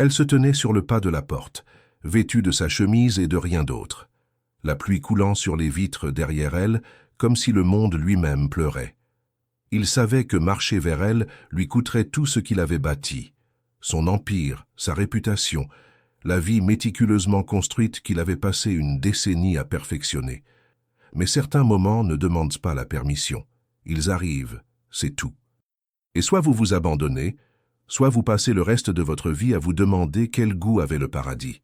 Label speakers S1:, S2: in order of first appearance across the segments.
S1: Elle se tenait sur le pas de la porte, vêtue de sa chemise et de rien d'autre, la pluie coulant sur les vitres derrière elle, comme si le monde lui-même pleurait. Il savait que marcher vers elle lui coûterait tout ce qu'il avait bâti, son empire, sa réputation, la vie méticuleusement construite qu'il avait passé une décennie à perfectionner. Mais certains moments ne demandent pas la permission. Ils arrivent, c'est tout. Et soit vous vous abandonnez, soit vous passez le reste de votre vie à vous demander quel goût avait le paradis.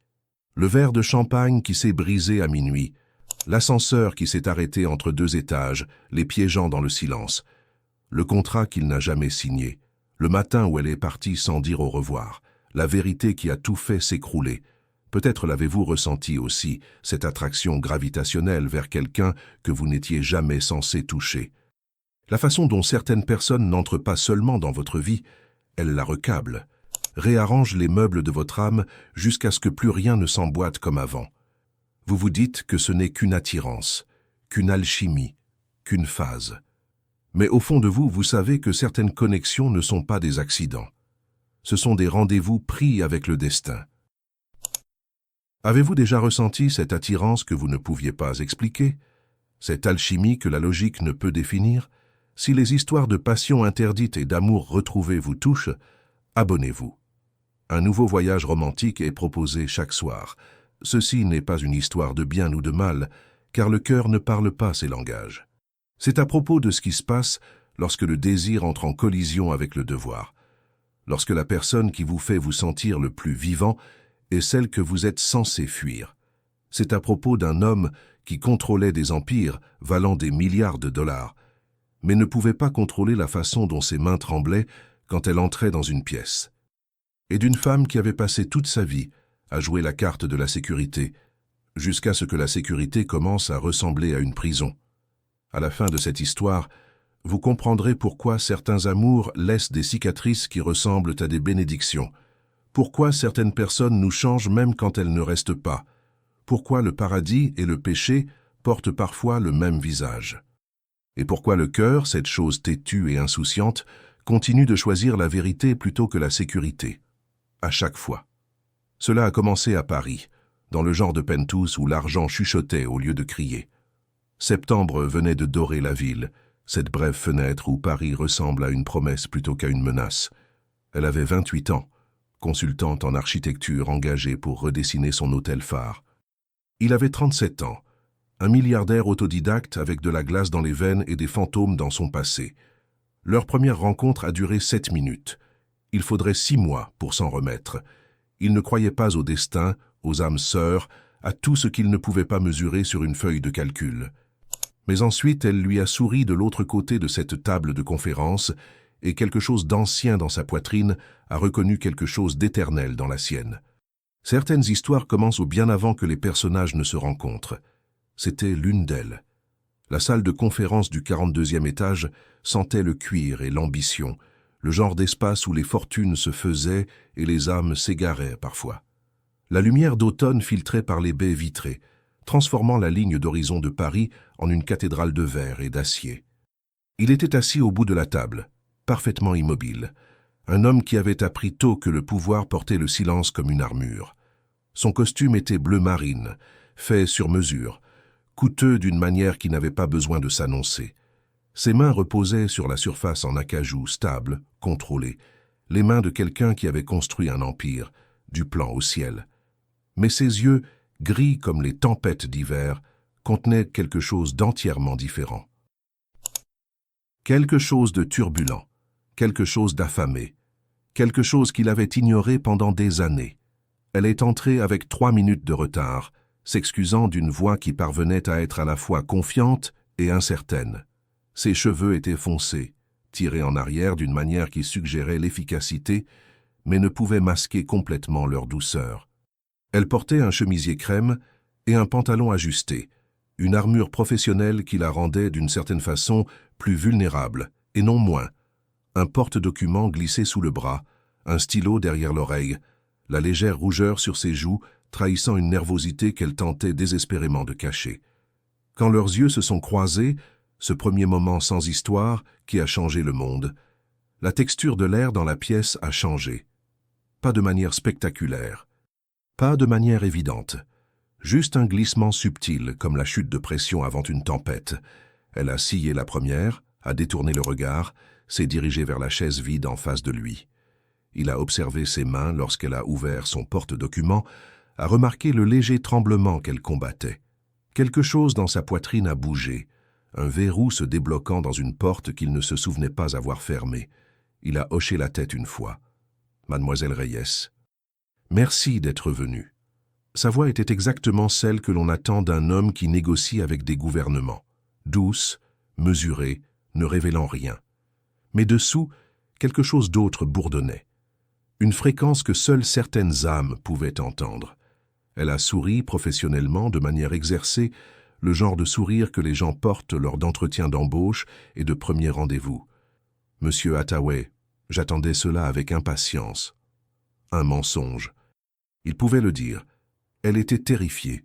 S1: Le verre de champagne qui s'est brisé à minuit, l'ascenseur qui s'est arrêté entre deux étages, les piégeant dans le silence, le contrat qu'il n'a jamais signé, le matin où elle est partie sans dire au revoir, la vérité qui a tout fait s'écrouler. Peut-être l'avez-vous ressenti aussi, cette attraction gravitationnelle vers quelqu'un que vous n'étiez jamais censé toucher. La façon dont certaines personnes n'entrent pas seulement dans votre vie, elles la recablent, réarrangent les meubles de votre âme jusqu'à ce que plus rien ne s'emboîte comme avant. Vous vous dites que ce n'est qu'une attirance, qu'une alchimie, qu'une phase. Mais au fond de vous, vous savez que certaines connexions ne sont pas des accidents. Ce sont des rendez-vous pris avec le destin. Avez-vous déjà ressenti cette attirance que vous ne pouviez pas expliquer? Cette alchimie que la logique ne peut définir? Si les histoires de passion interdite et d'amour retrouvé vous touchent, abonnez-vous. Un nouveau voyage romantique est proposé chaque soir. Ceci n'est pas une histoire de bien ou de mal, car le cœur ne parle pas ces langages. C'est à propos de ce qui se passe lorsque le désir entre en collision avec le devoir, lorsque la personne qui vous fait vous sentir le plus vivant est celle que vous êtes censé fuir. C'est à propos d'un homme qui contrôlait des empires valant des milliards de dollars, mais ne pouvait pas contrôler la façon dont ses mains tremblaient quand elle entrait dans une pièce. Et d'une femme qui avait passé toute sa vie à jouer la carte de la sécurité, jusqu'à ce que la sécurité commence à ressembler à une prison. À la fin de cette histoire, vous comprendrez pourquoi certains amours laissent des cicatrices qui ressemblent à des bénédictions, pourquoi certaines personnes nous changent même quand elles ne restent pas, pourquoi le paradis et le péché portent parfois le même visage. Et pourquoi le cœur, cette chose têtue et insouciante, continue de choisir la vérité plutôt que la sécurité, à chaque fois. Cela a commencé à Paris, dans le genre de penthouse où l'argent chuchotait au lieu de crier. Septembre venait de dorer la ville, cette brève fenêtre où Paris ressemble à une promesse plutôt qu'à une menace. Elle avait 28 ans, consultante en architecture engagée pour redessiner son hôtel phare. Il avait 37 ans, un milliardaire autodidacte avec de la glace dans les veines et des fantômes dans son passé. Leur première rencontre a duré 7 minutes. Il faudrait 6 mois pour s'en remettre. Il ne croyait pas au destin, aux âmes sœurs, à tout ce qu'il ne pouvait pas mesurer sur une feuille de calcul. Mais ensuite, elle lui a souri de l'autre côté de cette table de conférence, et quelque chose d'ancien dans sa poitrine a reconnu quelque chose d'éternel dans la sienne. Certaines histoires commencent bien avant que les personnages ne se rencontrent. C'était l'une d'elles. La salle de conférence du 42e étage sentait le cuir et l'ambition, le genre d'espace où les fortunes se faisaient et les âmes s'égaraient parfois. La lumière d'automne filtrait par les baies vitrées, transformant la ligne d'horizon de Paris en une cathédrale de verre et d'acier. Il était assis au bout de la table, parfaitement immobile, un homme qui avait appris tôt que le pouvoir portait le silence comme une armure. Son costume était bleu marine, fait sur mesure, coûteux d'une manière qui n'avait pas besoin de s'annoncer. Ses mains reposaient sur la surface en acajou stable, contrôlée, les mains de quelqu'un qui avait construit un empire, du plan au ciel. Mais ses yeux, gris comme les tempêtes d'hiver, contenaient quelque chose d'entièrement différent. Quelque chose de turbulent, quelque chose d'affamé, quelque chose qu'il avait ignoré pendant des années. Elle est entrée avec 3 minutes de retard, s'excusant d'une voix qui parvenait à être à la fois confiante et incertaine. Ses cheveux étaient foncés, tirés en arrière d'une manière qui suggérait l'efficacité, mais ne pouvait masquer complètement leur douceur. Elle portait un chemisier crème et un pantalon ajusté, une armure professionnelle qui la rendait d'une certaine façon plus vulnérable, et non moins. Un porte-document glissé sous le bras, un stylo derrière l'oreille, la légère rougeur sur ses joues trahissant une nervosité qu'elle tentait désespérément de cacher. Quand leurs yeux se sont croisés, ce premier moment sans histoire qui a changé le monde, la texture de l'air dans la pièce a changé. pas de manière spectaculaire, pas de manière évidente. Juste un glissement subtil, comme la chute de pression avant une tempête. Elle a scié la première, a détourné le regard, s'est dirigée vers la chaise vide en face de lui. Il a observé ses mains lorsqu'elle a ouvert son porte-document, a remarqué le léger tremblement qu'elle combattait. Quelque chose dans sa poitrine a bougé, un verrou se débloquant dans une porte qu'il ne se souvenait pas avoir fermée. Il a hoché la tête une fois. « Mademoiselle Reyes, merci d'être venue. » Sa voix était exactement celle que l'on attend d'un homme qui négocie avec des gouvernements. Douce, mesurée, ne révélant rien. Mais dessous, quelque chose d'autre bourdonnait. Une fréquence que seules certaines âmes pouvaient entendre. Elle a souri professionnellement, de manière exercée, le genre de sourire que les gens portent lors d'entretiens d'embauche et de premiers rendez-vous. « Monsieur Hathaway, j'attendais cela avec impatience. » Un mensonge. Il pouvait le dire. Elle était terrifiée.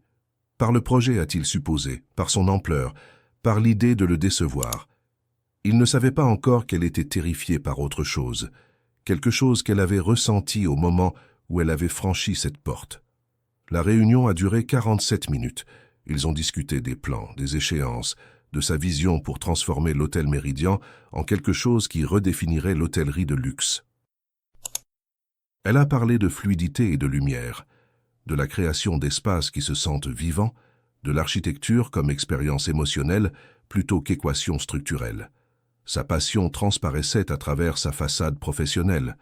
S1: Par le projet, a-t-il supposé, par son ampleur, par l'idée de le décevoir. Il ne savait pas encore qu'elle était terrifiée par autre chose, quelque chose qu'elle avait ressenti au moment où elle avait franchi cette porte. La réunion a duré 47 minutes. Ils ont discuté des plans, des échéances, de sa vision pour transformer l'hôtel Méridien en quelque chose qui redéfinirait l'hôtellerie de luxe. Elle a parlé de fluidité et de lumière, de la création d'espaces qui se sentent vivants, de l'architecture comme expérience émotionnelle plutôt qu'équation structurelle. Sa passion transparaissait à travers sa façade professionnelle,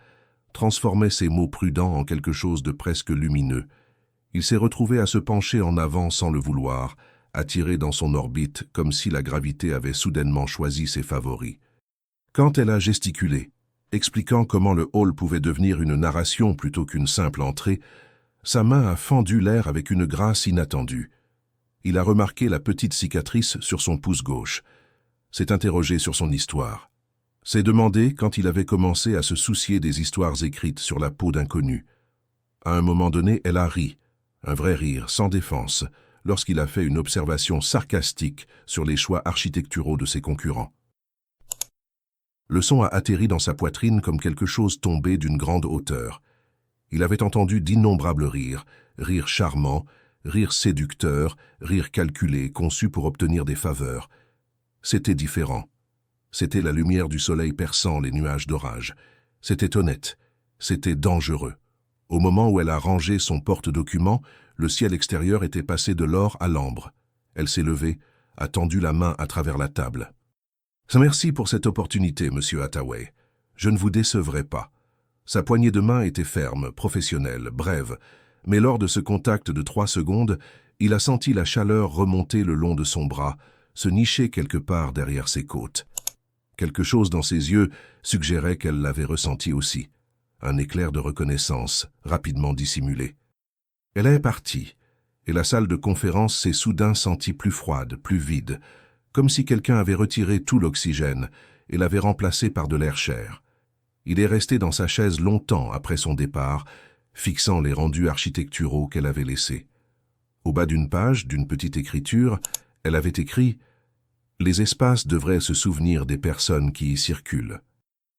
S1: transformait ses mots prudents en quelque chose de presque lumineux. Il s'est retrouvé à se pencher en avant sans le vouloir, attiré dans son orbite comme si la gravité avait soudainement choisi ses favoris. Quand elle a gesticulé, expliquant comment le hall pouvait devenir une narration plutôt qu'une simple entrée, sa main a fendu l'air avec une grâce inattendue. Il a remarqué la petite cicatrice sur son pouce gauche, s'est interrogé sur son histoire, s'est demandé quand il avait commencé à se soucier des histoires écrites sur la peau d'inconnus. À un moment donné, elle a ri, un vrai rire, sans défense, lorsqu'il a fait une observation sarcastique sur les choix architecturaux de ses concurrents. Le son a atterri dans sa poitrine comme quelque chose tombé d'une grande hauteur. Il avait entendu d'innombrables rires, rires charmants, rires séducteurs, rires calculés, conçus pour obtenir des faveurs. C'était différent. C'était la lumière du soleil perçant les nuages d'orage. C'était honnête. C'était dangereux. Au moment où elle a rangé son porte-document, le ciel extérieur était passé de l'or à l'ambre. Elle s'est levée, a tendu la main à travers la table. « Merci pour cette opportunité, monsieur Hathaway. Je ne vous décevrai pas. » Sa poignée de main était ferme, professionnelle, brève, mais lors de ce contact de 3 secondes, il a senti la chaleur remonter le long de son bras, se nicher quelque part derrière ses côtes. Quelque chose dans ses yeux suggérait qu'elle l'avait ressenti aussi. Un éclair de reconnaissance, rapidement dissimulé. Elle est partie, et la salle de conférence s'est soudain sentie plus froide, plus vide, comme si quelqu'un avait retiré tout l'oxygène et l'avait remplacé par de l'air chair. Il est resté dans sa chaise longtemps après son départ, fixant les rendus architecturaux qu'elle avait laissés. Au bas d'une page, d'une petite écriture, elle avait écrit « Les espaces devraient se souvenir des personnes qui y circulent ».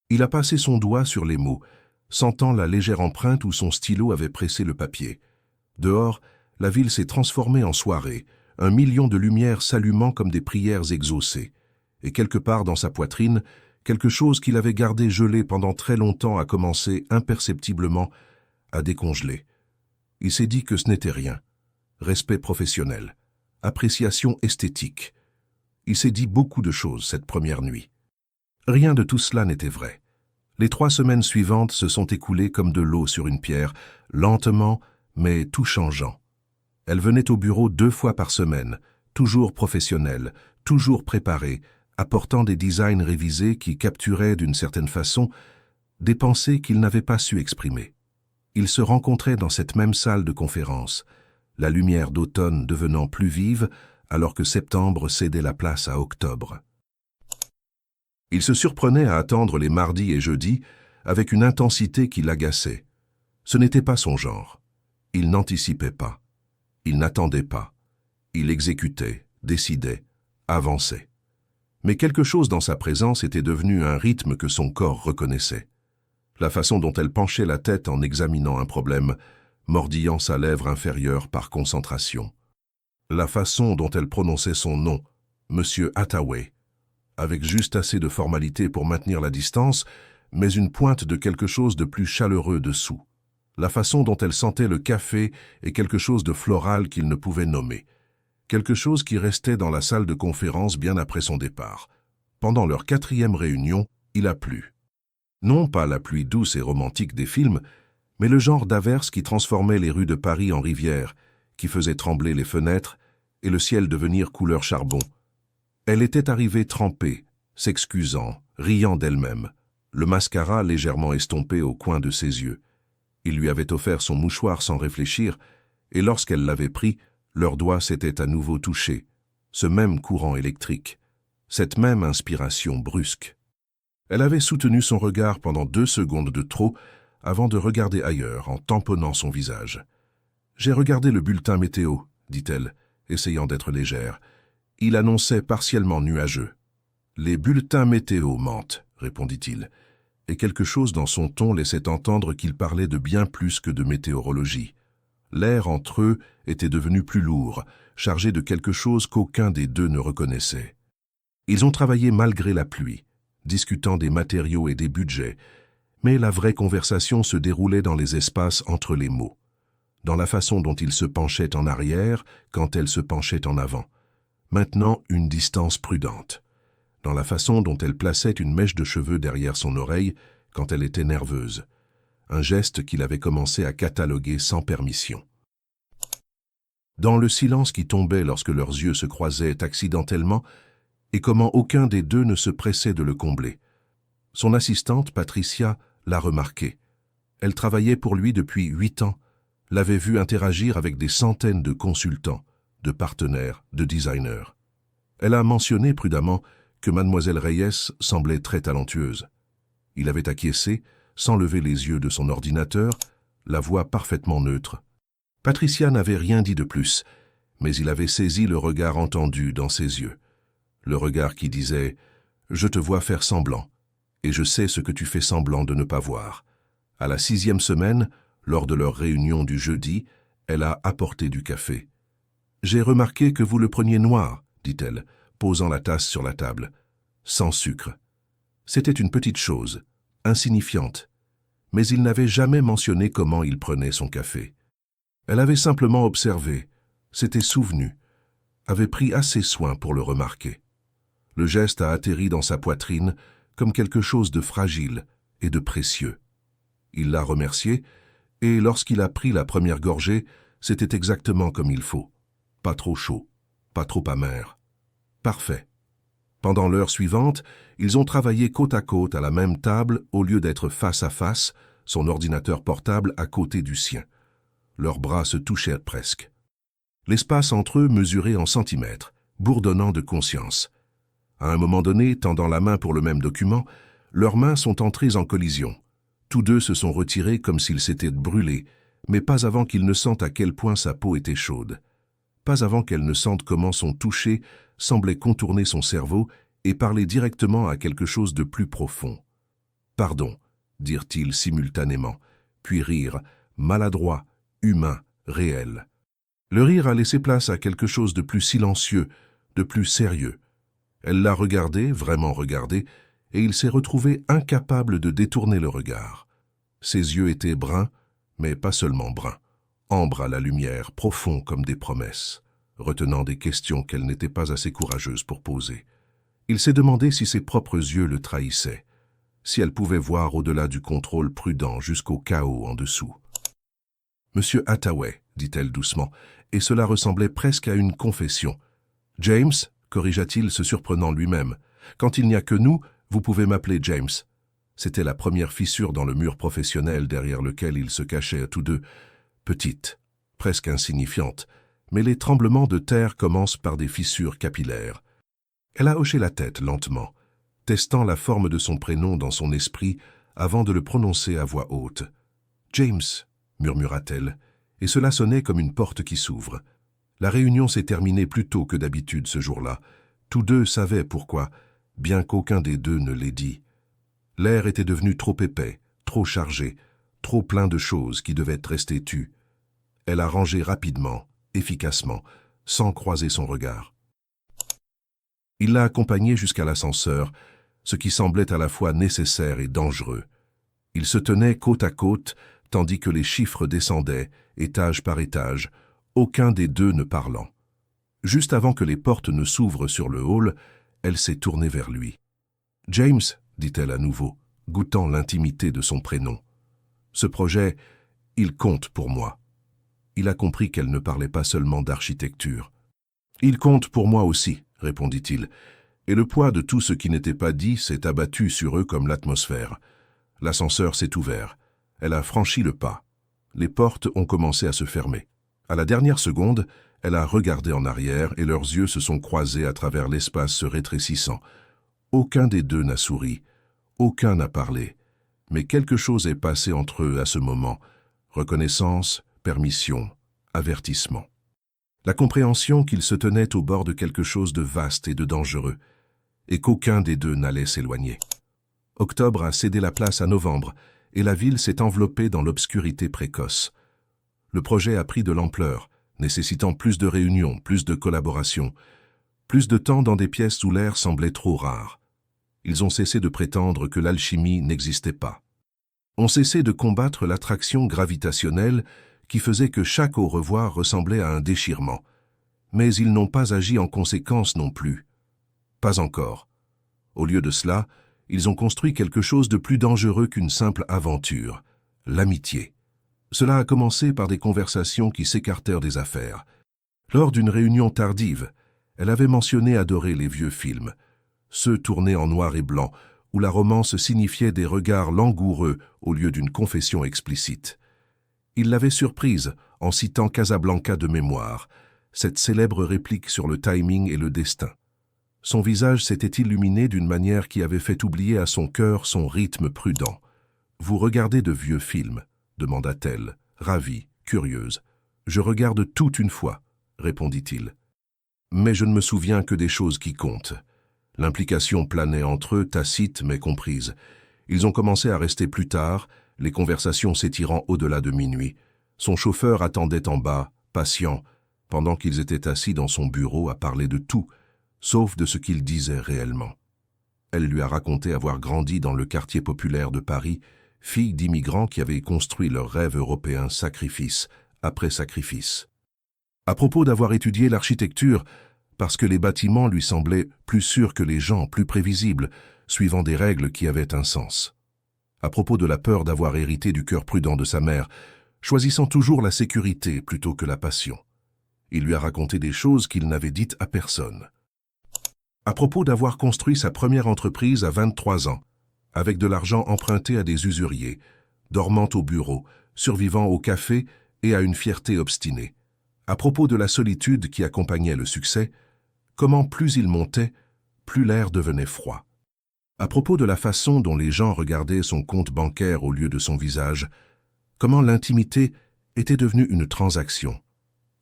S1: Il a passé son doigt sur les mots, sentant la légère empreinte où son stylo avait pressé le papier. Dehors, la ville s'est transformée en soirée, 1 million de lumières s'allumant comme des prières exaucées. Et quelque part dans sa poitrine, quelque chose qu'il avait gardé gelé pendant très longtemps a commencé imperceptiblement à décongeler. Il s'est dit que ce n'était rien. Respect professionnel, appréciation esthétique. Il s'est dit beaucoup de choses cette première nuit. Rien de tout cela n'était vrai. Les 3 semaines suivantes se sont écoulées comme de l'eau sur une pierre, lentement, mais tout changeant. Elle venait au bureau 2 fois par semaine, toujours professionnelle, toujours préparée, apportant des designs révisés qui capturaient d'une certaine façon des pensées qu'il n'avait pas su exprimer. Ils se rencontraient dans cette même salle de conférence, la lumière d'automne devenant plus vive alors que septembre cédait la place à octobre. Il se surprenait à attendre les mardis et jeudis avec une intensité qui l'agaçait. Ce n'était pas son genre. Il n'anticipait pas. Il n'attendait pas. Il exécutait, décidait, avançait. Mais quelque chose dans sa présence était devenu un rythme que son corps reconnaissait. la façon dont elle penchait la tête en examinant un problème, mordillant sa lèvre inférieure par concentration. La façon dont elle prononçait son nom, Monsieur Hathaway, avec juste assez de formalité pour maintenir la distance, mais une pointe de quelque chose de plus chaleureux dessous. La façon dont elle sentait le café et quelque chose de floral qu'il ne pouvait nommer. Quelque chose qui restait dans la salle de conférence bien après son départ. Pendant leur 4e réunion, il a plu. Non pas la pluie douce et romantique des films, mais le genre d'averse qui transformait les rues de Paris en rivière, qui faisait trembler les fenêtres et le ciel devenir couleur charbon. Elle était arrivée trempée, s'excusant, riant d'elle-même, le mascara légèrement estompé au coin de ses yeux. Il lui avait offert son mouchoir sans réfléchir, et lorsqu'elle l'avait pris, leurs doigts s'étaient à nouveau touchés, ce même courant électrique, cette même inspiration brusque. Elle avait soutenu son regard pendant 2 secondes de trop, avant de regarder ailleurs en tamponnant son visage. « J'ai regardé le bulletin météo », dit-elle, essayant d'être légère. Il annonçait partiellement nuageux. « Les bulletins météo mentent », répondit-il, et quelque chose dans son ton laissait entendre qu'il parlait de bien plus que de météorologie. L'air entre eux était devenu plus lourd, chargé de quelque chose qu'aucun des deux ne reconnaissait. Ils ont travaillé malgré la pluie, discutant des matériaux et des budgets, mais la vraie conversation se déroulait dans les espaces entre les mots, dans la façon dont il se penchait en arrière quand elle se penchait en avant. Maintenant, une distance prudente, dans la façon dont elle plaçait une mèche de cheveux derrière son oreille quand elle était nerveuse, un geste qu'il avait commencé à cataloguer sans permission. Dans le silence qui tombait lorsque leurs yeux se croisaient accidentellement, et comment aucun des deux ne se pressait de le combler. Son assistante, Patricia, l'a remarqué. Elle travaillait pour lui depuis 8 ans, l'avait vu interagir avec des centaines de consultants, de partenaires, de designers. Elle a mentionné prudemment que Mademoiselle Reyes semblait très talentueuse. Il avait acquiescé, sans lever les yeux de son ordinateur, la voix parfaitement neutre. Patricia n'avait rien dit de plus, mais il avait saisi le regard entendu dans ses yeux. Le regard qui disait « Je te vois faire semblant, et je sais ce que tu fais semblant de ne pas voir. » À la 6e semaine, lors de leur réunion du jeudi, elle a apporté du café. « J'ai remarqué que vous le preniez noir, » dit-elle, posant la tasse sur la table. « Sans sucre. » C'était une petite chose, insignifiante, mais il n'avait jamais mentionné comment il prenait son café. Elle avait simplement observé, s'était souvenue, avait pris assez soin pour le remarquer. Le geste a atterri dans sa poitrine comme quelque chose de fragile et de précieux. Il l'a remercié, et lorsqu'il a pris la première gorgée, c'était exactement comme il faut. Pas trop chaud, pas trop amer. Parfait. Pendant l'heure suivante, ils ont travaillé côte à côte à la même table au lieu d'être face à face, son ordinateur portable à côté du sien. Leurs bras se touchaient presque. L'espace entre eux mesuré en centimètres, bourdonnant de conscience. À un moment donné, tendant la main pour le même document, leurs mains sont entrées en collision. Tous deux se sont retirés comme s'ils s'étaient brûlés, mais pas avant qu'ils ne sentent à quel point sa peau était chaude. Pas avant qu'elle ne sente comment son toucher semblait contourner son cerveau et parler directement à quelque chose de plus profond. « Pardon », dirent-ils simultanément, puis rire, maladroit, humain, réel. Le rire a laissé place à quelque chose de plus silencieux, de plus sérieux. Elle l'a regardé, vraiment regardé, et il s'est retrouvé incapable de détourner le regard. Ses yeux étaient bruns, mais pas seulement bruns. Ambre à la lumière, profonds comme des promesses, retenant des questions qu'elle n'était pas assez courageuse pour poser. Il s'est demandé si ses propres yeux le trahissaient, si elle pouvait voir au-delà du contrôle prudent jusqu'au chaos en dessous. « Monsieur Hathaway », dit-elle doucement, et cela ressemblait presque à une confession. « James », corrigea-t-il se surprenant lui-même, « quand il n'y a que nous, vous pouvez m'appeler James. » C'était la première fissure dans le mur professionnel derrière lequel ils se cachaient tous deux, petite, presque insignifiante, mais les tremblements de terre commencent par des fissures capillaires. Elle a hoché la tête lentement, testant la forme de son prénom dans son esprit avant de le prononcer à voix haute. « James », murmura-t-elle, et cela sonnait comme une porte qui s'ouvre. La réunion s'est terminée plus tôt que d'habitude ce jour-là. Tous deux savaient pourquoi, bien qu'aucun des deux ne l'ait dit. L'air était devenu trop épais, trop chargé, trop plein de choses qui devaient rester tues. Elle a rangé rapidement, efficacement, sans croiser son regard. Il l'a accompagnée jusqu'à l'ascenseur, ce qui semblait à la fois nécessaire et dangereux. Ils se tenaient côte à côte, tandis que les chiffres descendaient, étage par étage, aucun des deux ne parlant. Juste avant que les portes ne s'ouvrent sur le hall, elle s'est tournée vers lui. « James, dit-elle à nouveau, goûtant l'intimité de son prénom. Ce projet, il compte pour moi. » Il a compris qu'elle ne parlait pas seulement d'architecture. « Il compte pour moi aussi, » répondit-il, et le poids de tout ce qui n'était pas dit s'est abattu sur eux comme l'atmosphère. L'ascenseur s'est ouvert. Elle a franchi le pas. Les portes ont commencé à se fermer. À la dernière seconde, elle a regardé en arrière et leurs yeux se sont croisés à travers l'espace se rétrécissant. Aucun des deux n'a souri, aucun n'a parlé, mais quelque chose est passé entre eux à ce moment. Reconnaissance, permission, avertissement. La compréhension qu'ils se tenaient au bord de quelque chose de vaste et de dangereux, et qu'aucun des deux n'allait s'éloigner. Octobre a cédé la place à novembre, et la ville s'est enveloppée dans l'obscurité précoce. Le projet a pris de l'ampleur, nécessitant plus de réunions, plus de collaboration, plus de temps dans des pièces où l'air semblait trop rare. Ils ont cessé de prétendre que l'alchimie n'existait pas. Ont cessé de combattre l'attraction gravitationnelle qui faisait que chaque au revoir ressemblait à un déchirement. Mais ils n'ont pas agi en conséquence non plus. Pas encore. Au lieu de cela, ils ont construit quelque chose de plus dangereux qu'une simple aventure, l'amitié. Cela a commencé par des conversations qui s'écartèrent des affaires. Lors d'une réunion tardive, elle avait mentionné adorer les vieux films, ceux tournés en noir et blanc, où la romance signifiait des regards langoureux au lieu d'une confession explicite. Il l'avait surprise en citant Casablanca de mémoire, cette célèbre réplique sur le timing et le destin. Son visage s'était illuminé d'une manière qui avait fait oublier à son cœur son rythme prudent. « Vous regardez de vieux films ?» demanda-t-elle, ravie, curieuse. « Je regarde tout une fois, » répondit-il. « Mais je ne me souviens que des choses qui comptent. » L'implication planait entre eux, tacite mais comprise. Ils ont commencé à rester plus tard, les conversations s'étirant au-delà de minuit. Son chauffeur attendait en bas, patient, pendant qu'ils étaient assis dans son bureau à parler de tout, sauf de ce qu'il disait réellement. Elle lui a raconté avoir grandi dans le quartier populaire de Paris, fille d'immigrants qui avaient construit leur rêve européen sacrifice après sacrifice. À propos d'avoir étudié l'architecture, parce que les bâtiments lui semblaient plus sûrs que les gens, plus prévisibles, suivant des règles qui avaient un sens. À propos de la peur d'avoir hérité du cœur prudent de sa mère, choisissant toujours la sécurité plutôt que la passion. Il lui a raconté des choses qu'il n'avait dites à personne. À propos d'avoir construit sa première entreprise à 23 ans, avec de l'argent emprunté à des usuriers, dormant au bureau, survivant au café et à une fierté obstinée. À propos de la solitude qui accompagnait le succès, comment plus il montait, plus l'air devenait froid. À propos de la façon dont les gens regardaient son compte bancaire au lieu de son visage, comment l'intimité était devenue une transaction,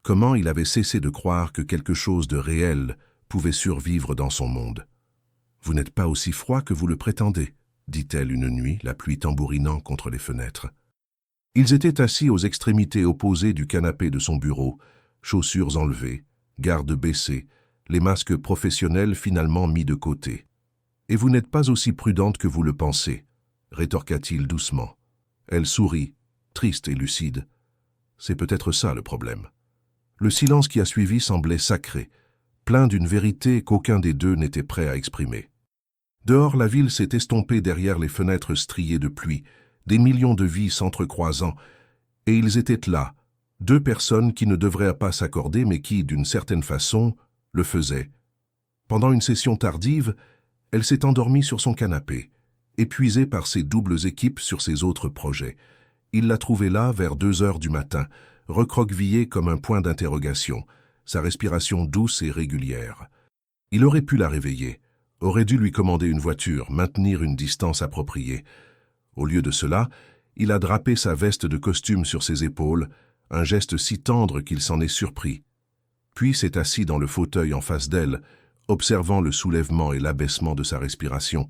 S1: comment il avait cessé de croire que quelque chose de réel pouvait survivre dans son monde. « Vous n'êtes pas aussi froid que vous le prétendez », dit-elle une nuit, la pluie tambourinant contre les fenêtres. Ils étaient assis aux extrémités opposées du canapé de son bureau, chaussures enlevées, gardes baissés, les masques professionnels finalement mis de côté. « Et vous n'êtes pas aussi prudente que vous le pensez, » rétorqua-t-il doucement. Elle sourit, triste et lucide. C'est peut-être ça le problème. Le silence qui a suivi semblait sacré, plein d'une vérité qu'aucun des deux n'était prêt à exprimer. Dehors, la ville s'est estompée derrière les fenêtres striées de pluie, des millions de vies s'entrecroisant, et ils étaient là, deux personnes qui ne devraient pas s'accorder mais qui, d'une certaine façon, le faisaient. Pendant une session tardive, elle s'est endormie sur son canapé, épuisée par ses doubles équipes sur ses autres projets. Il l'a trouvée là vers 2 heures du matin, recroquevillée comme un point d'interrogation, sa respiration douce et régulière. Il aurait pu la réveiller, aurait dû lui commander une voiture, maintenir une distance appropriée. Au lieu de cela, il a drapé sa veste de costume sur ses épaules, un geste si tendre qu'il s'en est surpris. Puis s'est assis dans le fauteuil en face d'elle, observant le soulèvement et l'abaissement de sa respiration,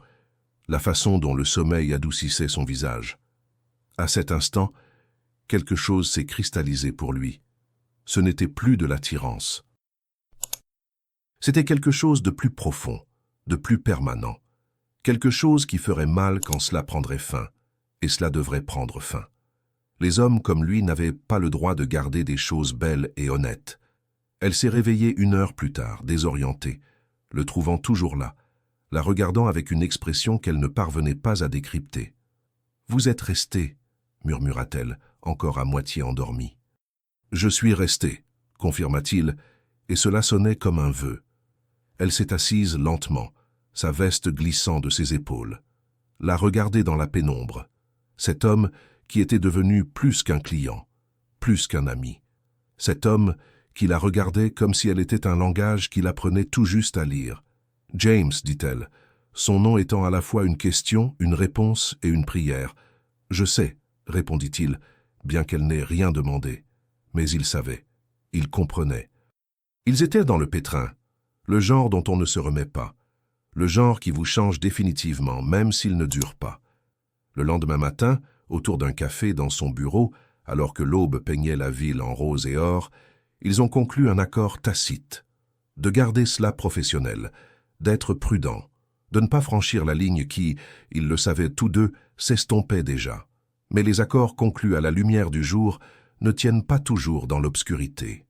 S1: la façon dont le sommeil adoucissait son visage. À cet instant, quelque chose s'est cristallisé pour lui. Ce n'était plus de l'attirance. C'était quelque chose de plus profond, de plus permanent. Quelque chose qui ferait mal quand cela prendrait fin, et cela devrait prendre fin. Les hommes comme lui n'avaient pas le droit de garder des choses belles et honnêtes. Elle s'est réveillée 1 heure plus tard, désorientée, le trouvant toujours là, la regardant avec une expression qu'elle ne parvenait pas à décrypter. « Vous êtes resté » murmura-t-elle, encore à moitié endormie. « Je suis resté » confirma-t-il, et cela sonnait comme un vœu. Elle s'est assise lentement, sa veste glissant de ses épaules. La regardait dans la pénombre. Cet homme qui était devenu plus qu'un client, plus qu'un ami. Cet homme qui la regardait comme si elle était un langage qu'il apprenait tout juste à lire. « James » dit-elle, son nom étant à la fois une question, une réponse et une prière. « Je sais » répondit-il, bien qu'elle n'ait rien demandé. Mais il savait, il comprenait. Ils étaient dans le pétrin, le genre dont on ne se remet pas, le genre qui vous change définitivement, même s'il ne dure pas. Le lendemain matin, autour d'un café dans son bureau, alors que l'aube peignait la ville en rose et or, ils ont conclu un accord tacite, de garder cela professionnel, d'être prudent, de ne pas franchir la ligne qui, ils le savaient tous deux, s'estompait déjà. Mais les accords conclus à la lumière du jour ne tiennent pas toujours dans l'obscurité.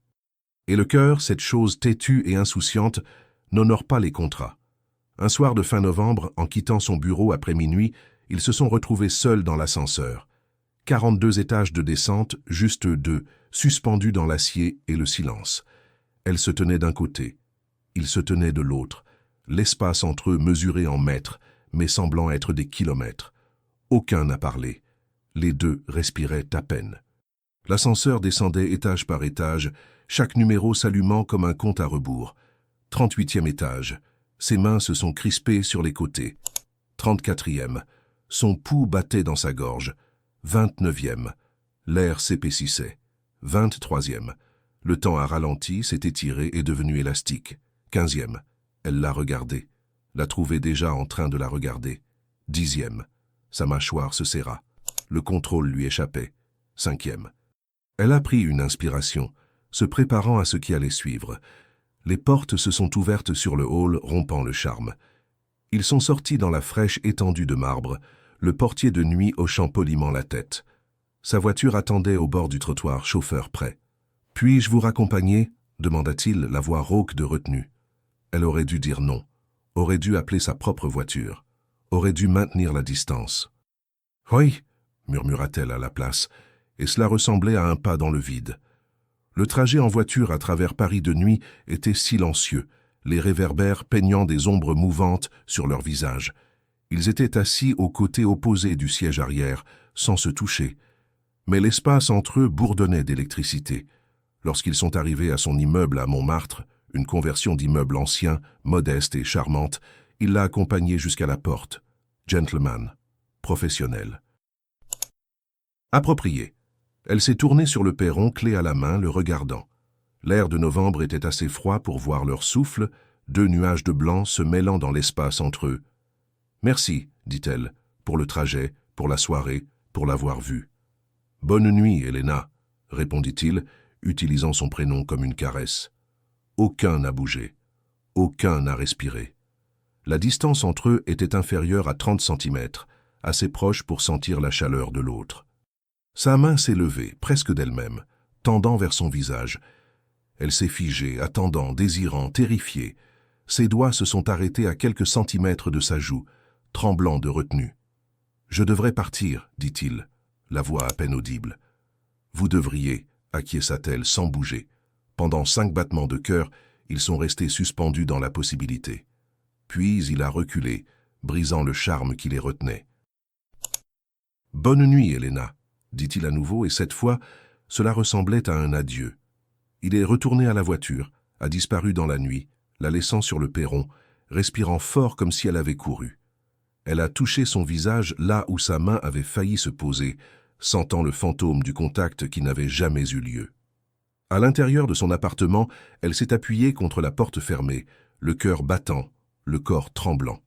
S1: Et le cœur, cette chose têtue et insouciante, n'honore pas les contrats. Un soir de fin novembre, en quittant son bureau après minuit, ils se sont retrouvés seuls dans l'ascenseur. 42 étages de descente, juste 2, suspendus dans l'acier et le silence. Elle se tenait d'un côté, il se tenait de l'autre, l'espace entre eux mesuré en mètres, mais semblant être des kilomètres. Aucun n'a parlé. Les deux respiraient à peine. L'ascenseur descendait étage par étage, chaque numéro s'allumant comme un compte à rebours. 38e étage. Ses mains se sont crispées sur les côtés. 34e. Son pouls battait dans sa gorge. 29e. L'air s'épaississait. 23e. Le temps a ralenti, s'est étiré et devenu élastique. 15e. Elle l'a regardé. La trouvait déjà en train de la regarder. 10e. Sa mâchoire se serra. Le contrôle lui échappait. 5e. Elle a pris une inspiration, se préparant à ce qui allait suivre. Les portes se sont ouvertes sur le hall, rompant le charme. Ils sont sortis dans la fraîche étendue de marbre, le portier de nuit hochant poliment la tête. Sa voiture attendait au bord du trottoir, chauffeur prêt. « Puis-je vous raccompagner » demanda-t-il, la voix rauque de retenue. Elle aurait dû dire non, aurait dû appeler sa propre voiture, aurait dû maintenir la distance. « Oui » murmura-t-elle à la place, et cela ressemblait à un pas dans le vide. Le trajet en voiture à travers Paris de nuit était silencieux, les réverbères peignant des ombres mouvantes sur leurs visages. Ils étaient assis au côté opposé du siège arrière, sans se toucher. Mais l'espace entre eux bourdonnait d'électricité. Lorsqu'ils sont arrivés à son immeuble à Montmartre, une conversion d'immeuble ancien, modeste et charmante, il l'a accompagné jusqu'à la porte. Gentleman, professionnel. Approprié. Elle s'est tournée sur le perron, clé à la main, le regardant. L'air de novembre était assez froid pour voir leur souffle, 2 nuages de blanc se mêlant dans l'espace entre eux. « Merci, dit-elle, pour le trajet, pour la soirée, pour l'avoir vue. »« Bonne nuit, Helena, » répondit-il, utilisant son prénom comme une caresse. Aucun n'a bougé. Aucun n'a respiré. La distance entre eux était inférieure à 30 centimètres, assez proche pour sentir la chaleur de l'autre. Sa main s'est levée, presque d'elle-même, tendant vers son visage. Elle s'est figée, attendant, désirant, terrifiée. Ses doigts se sont arrêtés à quelques centimètres de sa joue, tremblant de retenue. « Je devrais partir, dit-il, la voix à peine audible. « Vous devriez, acquiesça-t-elle sans bouger. Pendant 5 battements de cœur, ils sont restés suspendus dans la possibilité. Puis il a reculé, brisant le charme qui les retenait. « Bonne nuit, Helena, » dit-il à nouveau, et cette fois, cela ressemblait à un adieu. Il est retourné à la voiture, a disparu dans la nuit, la laissant sur le perron, respirant fort comme si elle avait couru. Elle a touché son visage là où sa main avait failli se poser, sentant le fantôme du contact qui n'avait jamais eu lieu. À l'intérieur de son appartement, elle s'est appuyée contre la porte fermée, le cœur battant, le corps tremblant.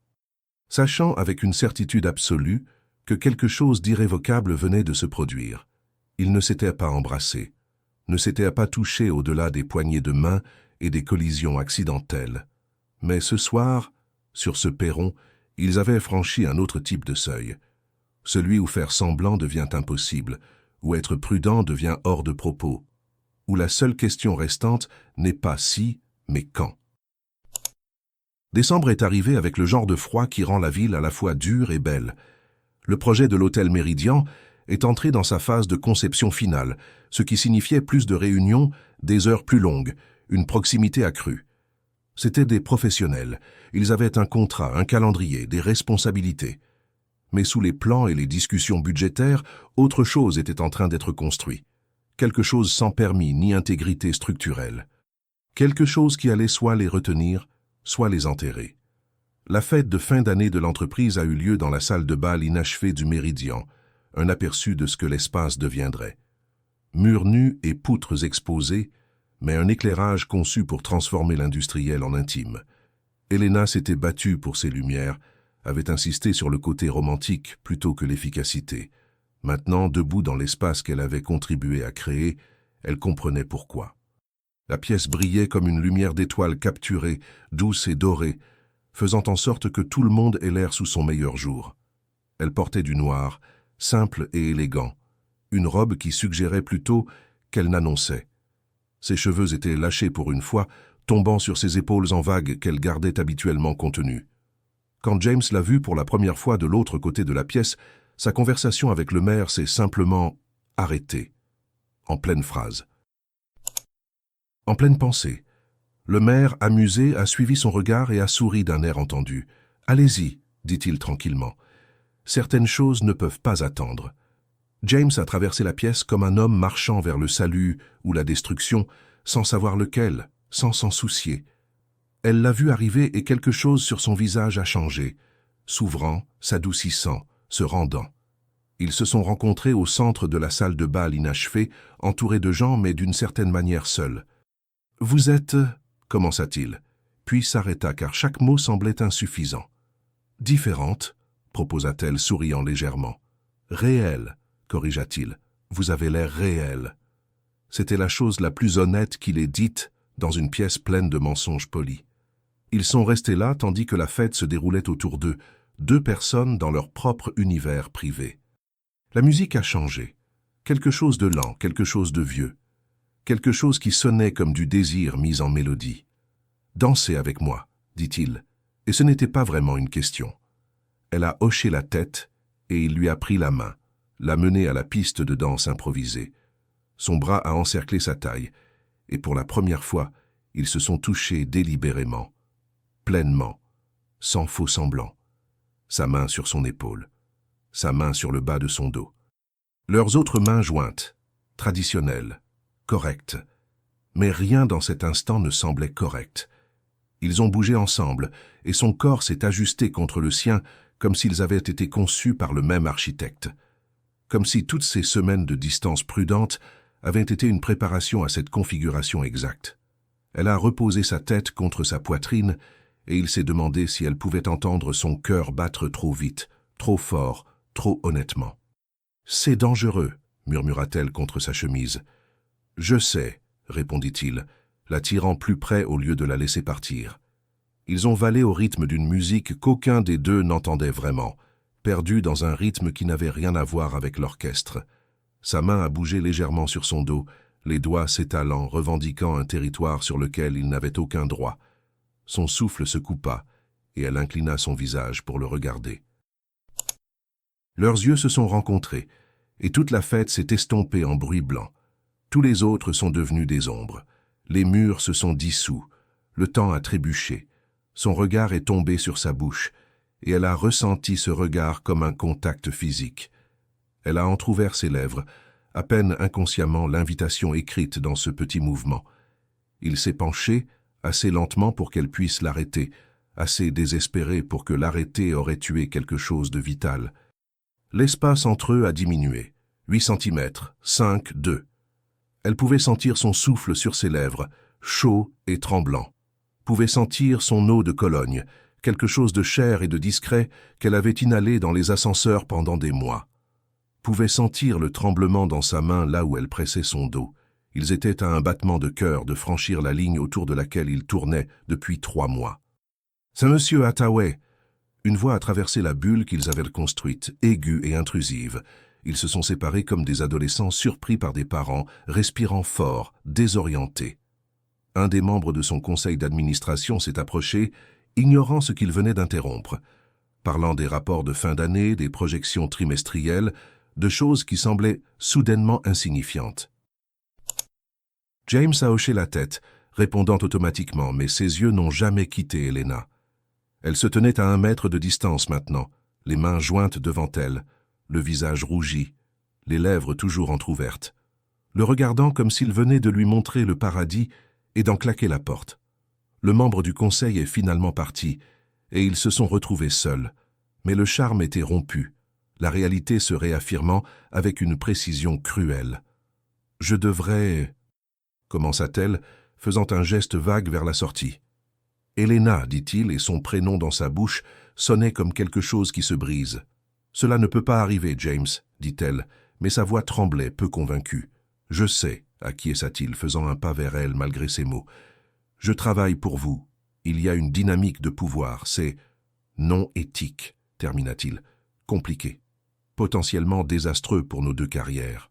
S1: Sachant avec une certitude absolue, que quelque chose d'irrévocable venait de se produire. Ils ne s'étaient pas embrassés, ne s'étaient pas touchés au-delà des poignées de main et des collisions accidentelles. Mais ce soir, sur ce perron, ils avaient franchi un autre type de seuil, celui où faire semblant devient impossible, où être prudent devient hors de propos, où la seule question restante n'est pas si, mais quand. Décembre est arrivé avec le genre de froid qui rend la ville à la fois dure et belle. Le projet de l'hôtel Méridien est entré dans sa phase de conception finale, ce qui signifiait plus de réunions, des heures plus longues, une proximité accrue. C'étaient des professionnels, ils avaient un contrat, un calendrier, des responsabilités. Mais sous les plans et les discussions budgétaires, autre chose était en train d'être construit. Quelque chose sans permis ni intégrité structurelle. Quelque chose qui allait soit les retenir, soit les enterrer. La fête de fin d'année de l'entreprise a eu lieu dans la salle de bal inachevée du Méridien, un aperçu de ce que l'espace deviendrait. Murs nus et poutres exposées, mais un éclairage conçu pour transformer l'industriel en intime. Helena s'était battue pour ses lumières, avait insisté sur le côté romantique plutôt que l'efficacité. Maintenant, debout dans l'espace qu'elle avait contribué à créer, elle comprenait pourquoi. La pièce brillait comme une lumière d'étoile capturée, douce et dorée, faisant en sorte que tout le monde ait l'air sous son meilleur jour. Elle portait du noir, simple et élégant, une robe qui suggérait plutôt qu'elle n'annonçait. Ses cheveux étaient lâchés pour une fois, tombant sur ses épaules en vagues qu'elle gardait habituellement contenues. Quand James l'a vue pour la première fois de l'autre côté de la pièce, sa conversation avec le maire s'est simplement arrêtée, en pleine phrase. En pleine pensée. Le maire, amusé, a suivi son regard et a souri d'un air entendu. « Allez-y », dit-il tranquillement. « Certaines choses ne peuvent pas attendre. » James a traversé la pièce comme un homme marchant vers le salut ou la destruction, sans savoir lequel, sans s'en soucier. Elle l'a vu arriver et quelque chose sur son visage a changé, s'ouvrant, s'adoucissant, se rendant. Ils se sont rencontrés au centre de la salle de bal inachevée, entourés de gens mais d'une certaine manière seuls. « Vous êtes… » commença-t-il, puis s'arrêta car chaque mot semblait insuffisant. « Différente » proposa-t-elle souriant légèrement. « Réelle » corrigea-t-il. « Vous avez l'air réelle. » C'était la chose la plus honnête qu'il ait dite dans une pièce pleine de mensonges polis. Ils sont restés là tandis que la fête se déroulait autour d'eux, deux personnes dans leur propre univers privé. La musique a changé. Quelque chose de lent, quelque chose de vieux. Quelque chose qui sonnait comme du désir mis en mélodie. « Dansez avec moi », dit-il, et ce n'était pas vraiment une question. Elle a hoché la tête et il lui a pris la main, l'a menée à la piste de danse improvisée. Son bras a encerclé sa taille, et pour la première fois, ils se sont touchés délibérément, pleinement, sans faux semblant. Sa main sur son épaule, sa main sur le bas de son dos. Leurs autres mains jointes, traditionnelles, correctes. Mais rien dans cet instant ne semblait correct. Ils ont bougé ensemble, et son corps s'est ajusté contre le sien comme s'ils avaient été conçus par le même architecte. Comme si toutes ces semaines de distance prudente avaient été une préparation à cette configuration exacte. Elle a reposé sa tête contre sa poitrine, et il s'est demandé si elle pouvait entendre son cœur battre trop vite, trop fort, trop honnêtement. « C'est dangereux », murmura-t-elle contre sa chemise. « Je sais », répondit-il, l'attirant plus près au lieu de la laisser partir. Ils ont valé au rythme d'une musique qu'aucun des deux n'entendait vraiment, perdu dans un rythme qui n'avait rien à voir avec l'orchestre. Sa main a bougé légèrement sur son dos, les doigts s'étalant, revendiquant un territoire sur lequel il n'avait aucun droit. Son souffle se coupa, et elle inclina son visage pour le regarder. Leurs yeux se sont rencontrés, et toute la fête s'est estompée en bruit blanc. Tous les autres sont devenus des ombres. Les murs se sont dissous. Le temps a trébuché. Son regard est tombé sur sa bouche, et elle a ressenti ce regard comme un contact physique. Elle a entrouvert ses lèvres, à peine inconsciemment l'invitation écrite dans ce petit mouvement. Il s'est penché, assez lentement pour qu'elle puisse l'arrêter, assez désespéré pour que l'arrêter aurait tué quelque chose de vital. L'espace entre eux a diminué. 8 centimètres, 5, 2. Elle pouvait sentir son souffle sur ses lèvres, chaud et tremblant. Pouvait sentir son eau de Cologne, quelque chose de cher et de discret qu'elle avait inhalé dans les ascenseurs pendant des mois. Pouvait sentir le tremblement dans sa main là où elle pressait son dos. Ils étaient à un battement de cœur de franchir la ligne autour de laquelle ils tournaient depuis 3 mois. « C'est Monsieur Hathaway !» Une voix a traversé la bulle qu'ils avaient construite, aiguë et intrusive. Ils se sont séparés comme des adolescents surpris par des parents, respirant fort, désorientés. Un des membres de son conseil d'administration s'est approché, ignorant ce qu'il venait d'interrompre, parlant des rapports de fin d'année, des projections trimestrielles, de choses qui semblaient soudainement insignifiantes. James a hoché la tête, répondant automatiquement, mais ses yeux n'ont jamais quitté Helena. Elle se tenait à 1 mètre de distance maintenant, les mains jointes devant elle, le visage rougi, les lèvres toujours entr'ouvertes, le regardant comme s'il venait de lui montrer le paradis et d'en claquer la porte. Le membre du conseil est finalement parti, et ils se sont retrouvés seuls. Mais le charme était rompu, la réalité se réaffirmant avec une précision cruelle. « Je devrais... » commença-t-elle, faisant un geste vague vers la sortie. « Helena, dit-il, et son prénom dans sa bouche sonnait comme quelque chose qui se brise. « Cela ne peut pas arriver, James, dit-elle, mais sa voix tremblait, peu convaincue. « Je sais, acquiesça-t-il, faisant un pas vers elle malgré ses mots. « Je travaille pour vous. Il y a une dynamique de pouvoir, c'est non éthique, termina-t-il, compliqué, potentiellement désastreux pour nos 2 carrières. »«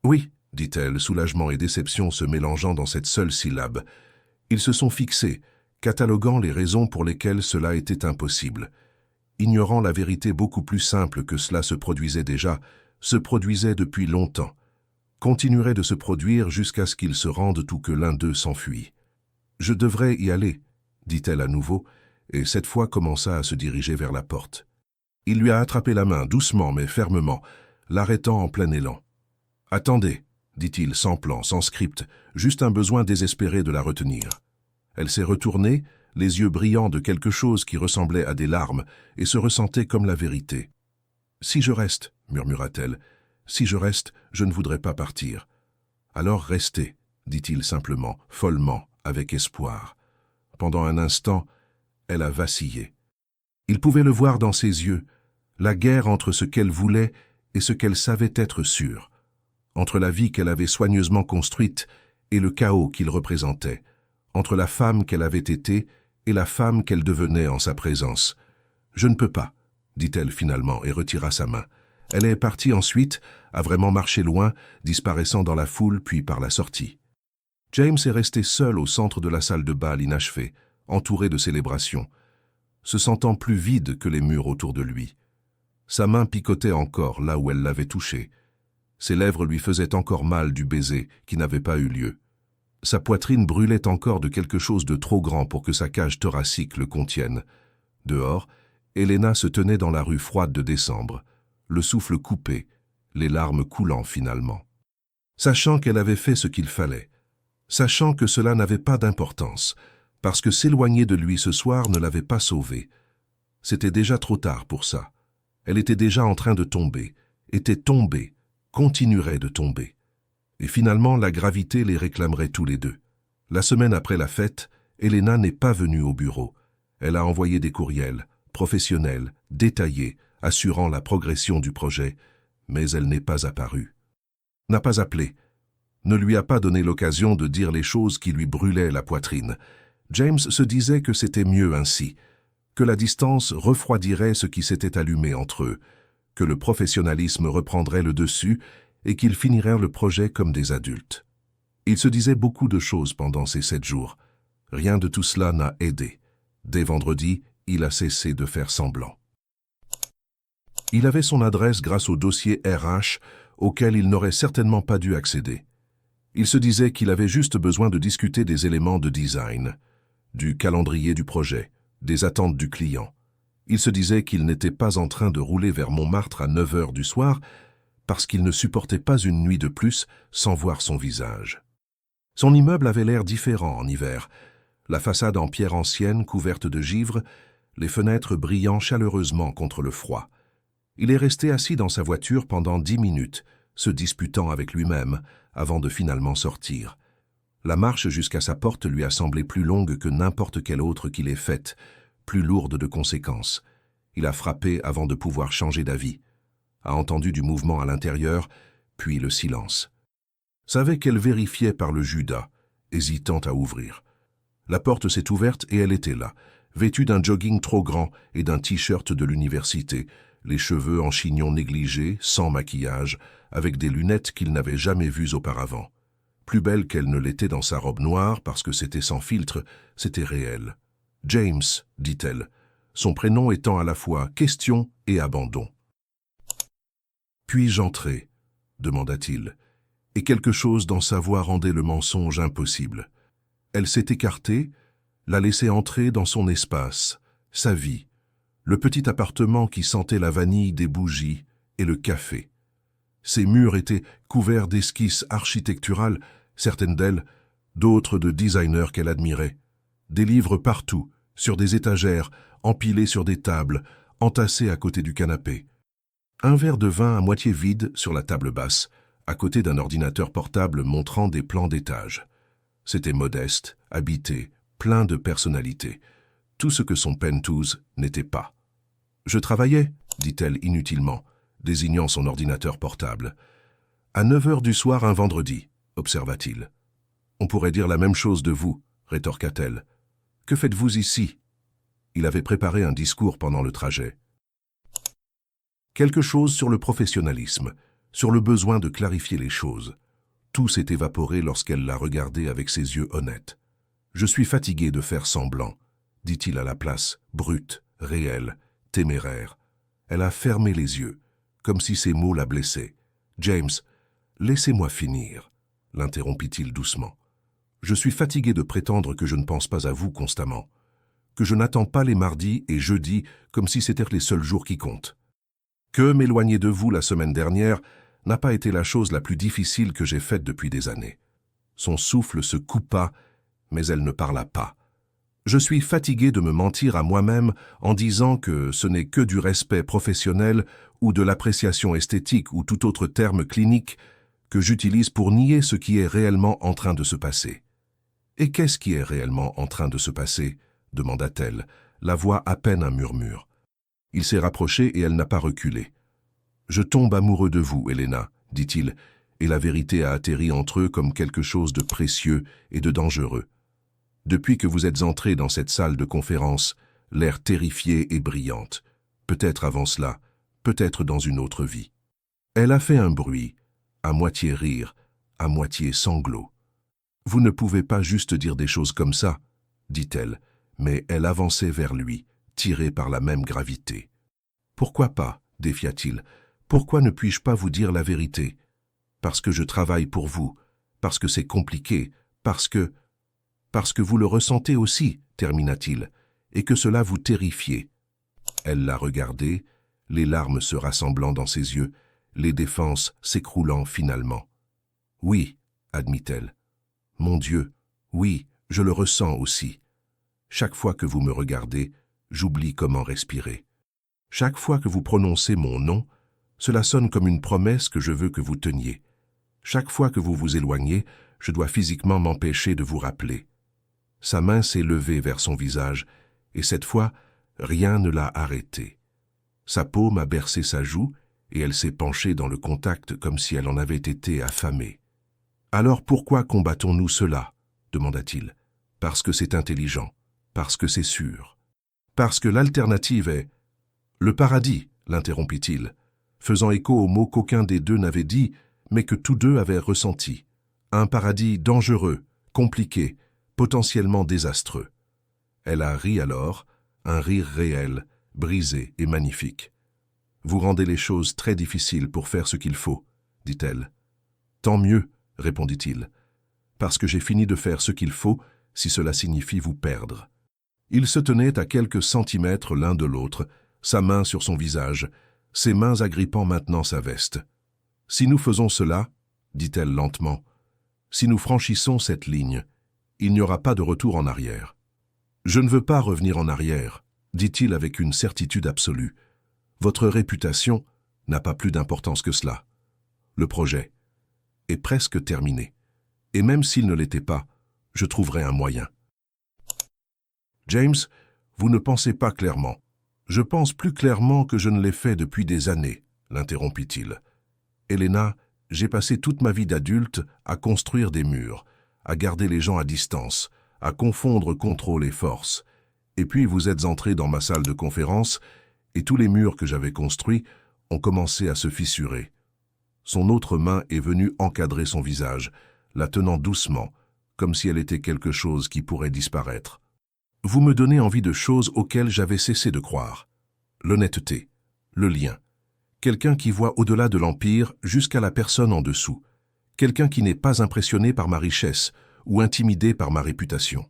S1: Oui, dit-elle, soulagement et déception se mélangeant dans cette seule syllabe. Ils se sont fixés, cataloguant les raisons pour lesquelles cela était impossible. Ignorant la vérité beaucoup plus simple que cela se produisait déjà, se produisait depuis longtemps, continuerait de se produire jusqu'à ce qu'ils se rendent ou que l'un d'eux s'enfuit. « Je devrais y aller, » dit-elle à nouveau, et cette fois commença à se diriger vers la porte. Il lui a attrapé la main, doucement mais fermement, l'arrêtant en plein élan. « Attendez, » dit-il, sans plan, sans script, juste un besoin désespéré de la retenir. Elle s'est retournée, les yeux brillants de quelque chose qui ressemblait à des larmes, et se ressentait comme la vérité. « Si je reste, » murmura-t-elle, « si je reste, je ne voudrais pas partir. »« Alors restez, » dit-il simplement, follement, avec espoir. Pendant un instant, elle a vacillé. Il pouvait le voir dans ses yeux, la guerre entre ce qu'elle voulait et ce qu'elle savait être sûre, entre la vie qu'elle avait soigneusement construite et le chaos qu'il représentait, entre la femme qu'elle avait été et la femme qu'elle devenait en sa présence. « Je ne peux pas, » dit-elle finalement et retira sa main. Elle est partie ensuite, a vraiment marché loin, disparaissant dans la foule puis par la sortie. James est resté seul au centre de la salle de bal inachevée, entouré de célébrations, se sentant plus vide que les murs autour de lui. Sa main picotait encore là où elle l'avait touché. Ses lèvres lui faisaient encore mal du baiser qui n'avait pas eu lieu. Sa poitrine brûlait encore de quelque chose de trop grand pour que sa cage thoracique le contienne. Dehors, Helena se tenait dans la rue froide de décembre, le souffle coupé, les larmes coulant finalement. Sachant qu'elle avait fait ce qu'il fallait, sachant que cela n'avait pas d'importance, parce que s'éloigner de lui ce soir ne l'avait pas sauvée. C'était déjà trop tard pour ça. Elle était déjà en train de tomber, était tombée, continuerait de tomber. Et finalement, la gravité les réclamerait tous les deux. La semaine après la fête, Helena n'est pas venue au bureau. Elle a envoyé des courriels, professionnels, détaillés, assurant la progression du projet, mais elle n'est pas apparue. N'a pas appelé. Ne lui a pas donné l'occasion de dire les choses qui lui brûlaient la poitrine. James se disait que c'était mieux ainsi, que la distance refroidirait ce qui s'était allumé entre eux, que le professionnalisme reprendrait le dessus et qu'ils finiraient le projet comme des adultes. Il se disait beaucoup de choses pendant ces 7 jours. Rien de tout cela n'a aidé. Dès vendredi, il a cessé de faire semblant. Il avait son adresse grâce au dossier RH auquel il n'aurait certainement pas dû accéder. Il se disait qu'il avait juste besoin de discuter des éléments de design, du calendrier du projet, des attentes du client. Il se disait qu'il n'était pas en train de rouler vers Montmartre à 9 heures du soir parce qu'il ne supportait pas une nuit de plus sans voir son visage. Son immeuble avait l'air différent en hiver, la façade en pierre ancienne couverte de givre, les fenêtres brillant chaleureusement contre le froid. Il est resté assis dans sa voiture pendant 10 minutes, se disputant avec lui-même, avant de finalement sortir. La marche jusqu'à sa porte lui a semblé plus longue que n'importe quelle autre qu'il ait faite, plus lourde de conséquences. Il a frappé avant de pouvoir changer d'avis, a entendu du mouvement à l'intérieur, puis le silence. Savait qu'elle vérifiait par le Judas, hésitante à ouvrir. La porte s'est ouverte et elle était là, vêtue d'un jogging trop grand et d'un t-shirt de l'université, les cheveux en chignon négligé, sans maquillage, avec des lunettes qu'il n'avait jamais vues auparavant. Plus belle qu'elle ne l'était dans sa robe noire parce que c'était sans filtre, c'était réel. « James », dit-elle, son prénom étant à la fois question et abandon. « Puis-je entrer » demanda-t-il, et quelque chose dans sa voix rendait le mensonge impossible. Elle s'est écartée, l'a laissé entrer dans son espace, sa vie, le petit appartement qui sentait la vanille des bougies et le café. Ses murs étaient couverts d'esquisses architecturales, certaines d'elles, d'autres de designers qu'elle admirait. Des livres partout, sur des étagères, empilés sur des tables, entassés à côté du canapé. Un verre de vin à moitié vide sur la table basse, à côté d'un ordinateur portable montrant des plans d'étage. C'était modeste, habité, plein de personnalité. Tout ce que son penthouse n'était pas. « Je travaillais », dit-elle inutilement, désignant son ordinateur portable. « À 9 heures du soir un vendredi », observa-t-il. « On pourrait dire la même chose de vous », rétorqua-t-elle. « Que faites-vous ici ?» Il avait préparé un discours pendant le trajet. Quelque chose sur le professionnalisme, sur le besoin de clarifier les choses. Tout s'est évaporé lorsqu'elle l'a regardé avec ses yeux honnêtes. « Je suis fatigué de faire semblant », dit-il à la place, brute, réelle, téméraire. Elle a fermé les yeux, comme si ces mots la blessaient. « James, laissez-moi finir », l'interrompit-il doucement. « Je suis fatigué de prétendre que je ne pense pas à vous constamment, que je n'attends pas les mardis et jeudis comme si c'étaient les seuls jours qui comptent. Que m'éloigner de vous la semaine dernière n'a pas été la chose la plus difficile que j'ai faite depuis des années. » Son souffle se coupa, mais elle ne parla pas. « Je suis fatigué de me mentir à moi-même en disant que ce n'est que du respect professionnel ou de l'appréciation esthétique ou tout autre terme clinique que j'utilise pour nier ce qui est réellement en train de se passer. »« Et qu'est-ce qui est réellement en train de se passer ?» demanda-t-elle, la voix à peine un murmure. Il s'est rapproché et elle n'a pas reculé. « Je tombe amoureux de vous, Helena, » dit-il, et la vérité a atterri entre eux comme quelque chose de précieux et de dangereux. Depuis que vous êtes entrée dans cette salle de conférence, l'air terrifiée et brillante, peut-être avant cela, peut-être dans une autre vie. Elle a fait un bruit, à moitié rire, à moitié sanglot. « Vous ne pouvez pas juste dire des choses comme ça, » dit-elle, mais elle avançait vers lui, tirée par la même gravité. « Pourquoi pas ?» défia-t-il. « Pourquoi ne puis-je pas vous dire la vérité ? Parce que je travaille pour vous, parce que c'est compliqué, parce que vous le ressentez aussi, termina-t-il, et que cela vous terrifiait. » Elle l'a regardé, les larmes se rassemblant dans ses yeux, les défenses s'écroulant finalement. « Oui, » admit-elle. « Mon Dieu, oui, je le ressens aussi. Chaque fois que vous me regardez, j'oublie comment respirer. Chaque fois que vous prononcez mon nom, cela sonne comme une promesse que je veux que vous teniez. Chaque fois que vous vous éloignez, je dois physiquement m'empêcher de vous rappeler. » Sa main s'est levée vers son visage, et cette fois, rien ne l'a arrêté. Sa paume a bercé sa joue, et elle s'est penchée dans le contact comme si elle en avait été affamée. « Alors pourquoi combattons-nous cela ?» demanda-t-il. « Parce que c'est intelligent, parce que c'est sûr, parce que l'alternative est... »« Le paradis » l'interrompit-il, faisant écho aux mots qu'aucun des deux n'avait dit, mais que tous deux avaient ressenti. Un paradis dangereux, compliqué, potentiellement désastreux. Elle a ri alors, un rire réel, brisé et magnifique. « Vous rendez les choses très difficiles pour faire ce qu'il faut, » dit-elle. « Tant mieux, » répondit-il, « parce que j'ai fini de faire ce qu'il faut si cela signifie vous perdre. » Ils se tenaient à quelques centimètres l'un de l'autre, sa main sur son visage, ses mains agrippant maintenant sa veste. « Si nous faisons cela, » dit-elle lentement, « si nous franchissons cette ligne, il n'y aura pas de retour en arrière. »« Je ne veux pas revenir en arrière, » dit-il avec une certitude absolue. « Votre réputation n'a pas plus d'importance que cela. Le projet est presque terminé. Et même s'il ne l'était pas, Je trouverai un moyen. James, vous ne pensez pas clairement. Je pense plus clairement que je ne l'ai fait depuis des années, l'interrompit-il. Helena, j'ai passé toute ma vie d'adulte à construire des murs, à garder les gens à distance, à confondre contrôle et force. Et puis vous êtes entré dans ma salle de conférence et tous les murs que j'avais construits ont commencé à se fissurer. Son autre main est venue encadrer son visage, la tenant doucement, comme si elle était quelque chose qui pourrait disparaître. Vous me donnez envie de choses auxquelles j'avais cessé de croire. L'honnêteté, le lien. Quelqu'un qui voit au-delà de l'empire jusqu'à la personne en dessous. Quelqu'un qui n'est pas impressionné par ma richesse ou intimidé par ma réputation.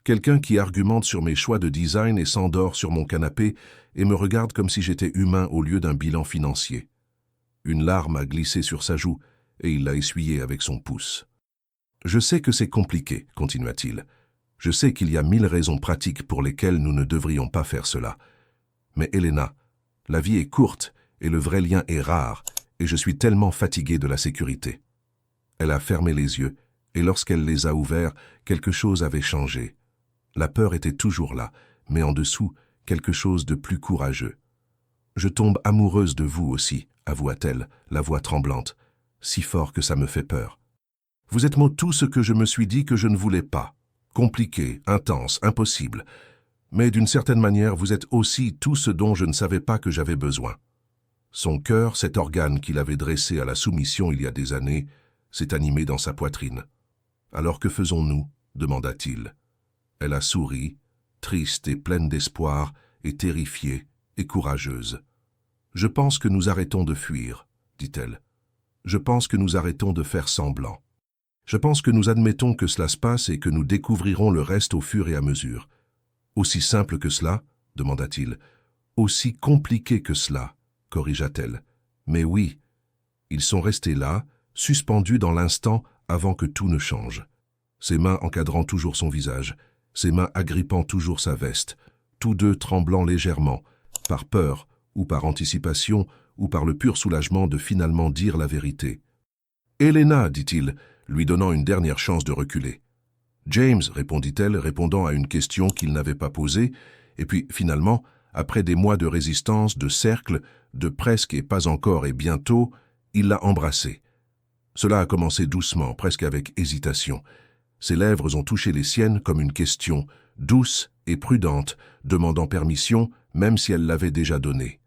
S1: Quelqu'un qui argumente sur mes choix de design et s'endort sur mon canapé et me regarde comme si j'étais humain au lieu d'un bilan financier. Une larme a glissé sur sa joue et il l'a essuyée avec son pouce. « Je sais que c'est compliqué, continua-t-il. Je sais qu'il y a 1000 raisons pratiques pour lesquelles nous ne devrions pas faire cela. Mais Helena, la vie est courte et le vrai lien est rare et je suis tellement fatigué de la sécurité. » Elle a fermé les yeux et lorsqu'elle les a ouverts, quelque chose avait changé. La peur était toujours là, mais en dessous, quelque chose de plus courageux. « Je tombe amoureuse de vous aussi, avoua-t-elle, la voix tremblante, si fort que ça me fait peur. Vous êtes tout ce que je me suis dit que je ne voulais pas. Compliqué, intense, impossible. Mais d'une certaine manière, vous êtes aussi tout ce dont je ne savais pas que j'avais besoin. » Son cœur, cet organe qu'il avait dressé à la soumission il y a des années, s'est animé dans sa poitrine. « Alors que faisons-nous » demanda-t-il. Elle a souri, triste et pleine d'espoir, et terrifiée et courageuse. « Je pense que nous arrêtons de fuir, » dit-elle. « Je pense que nous arrêtons de faire semblant. Je pense que nous admettons que cela se passe et que nous découvrirons le reste au fur et à mesure. »« Aussi simple que cela » demanda-t-il. « Aussi compliqué que cela » corrigea-t-elle. « Mais oui, ils sont restés là, suspendus dans l'instant avant que tout ne change. Ses mains encadrant toujours son visage, ses mains agrippant toujours sa veste, tous deux tremblant légèrement, par peur ou par anticipation ou par le pur soulagement de finalement dire la vérité. « Helena, dit-il, lui donnant une dernière chance de reculer. « James, répondit-elle, répondant à une question qu'il n'avait pas posée, et puis finalement, après des mois de résistance, de cercle, de presque et pas encore et bientôt, il l'a embrassée. Cela a commencé doucement, presque avec hésitation. Ses lèvres ont touché les siennes comme une question, douce et prudente, demandant permission, même si elle l'avait déjà donnée.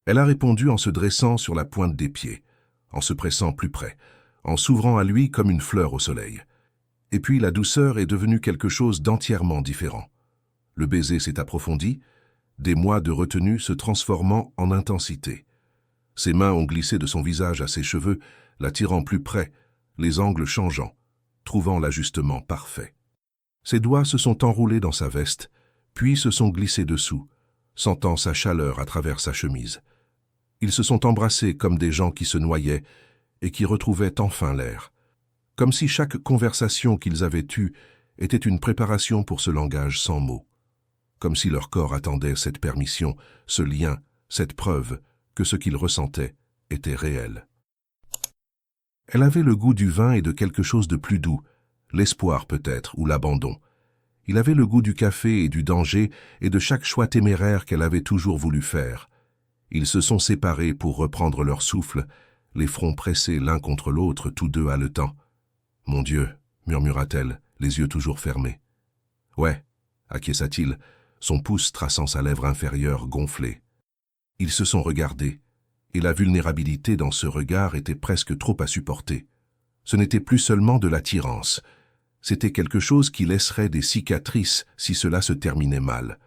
S1: Elle a répondu en se dressant sur la pointe des pieds, en se pressant plus près, en s'ouvrant à lui comme une fleur au soleil. Et puis la douceur est devenue quelque chose d'entièrement différent. Le baiser s'est approfondi, des mois de retenue se transformant en intensité. Ses mains ont glissé de son visage à ses cheveux, l'attirant plus près, les angles changeant, trouvant l'ajustement parfait. Ses doigts se sont enroulés dans sa veste, puis se sont glissés dessous, sentant sa chaleur à travers sa chemise. Ils se sont embrassés comme des gens qui se noyaient et qui retrouvaient enfin l'air. Comme si chaque conversation qu'ils avaient eue était une préparation pour ce langage sans mots. Comme si leur corps attendait cette permission, ce lien, cette preuve que ce qu'ils ressentaient était réel. Elle avait le goût du vin et de quelque chose de plus doux, l'espoir peut-être, ou l'abandon. Il avait le goût du café et du danger et de chaque choix téméraire qu'elle avait toujours voulu faire. Ils se sont séparés pour reprendre leur souffle, les fronts pressés l'un contre l'autre, tous deux haletants. « Mon Dieu » murmura-t-elle, les yeux toujours fermés. « Ouais » acquiesça-t-il, son pouce traçant sa lèvre inférieure gonflée. Ils se sont regardés, et la vulnérabilité dans ce regard était presque trop à supporter. Ce n'était plus seulement de l'attirance, c'était quelque chose qui laisserait des cicatrices si cela se terminait mal,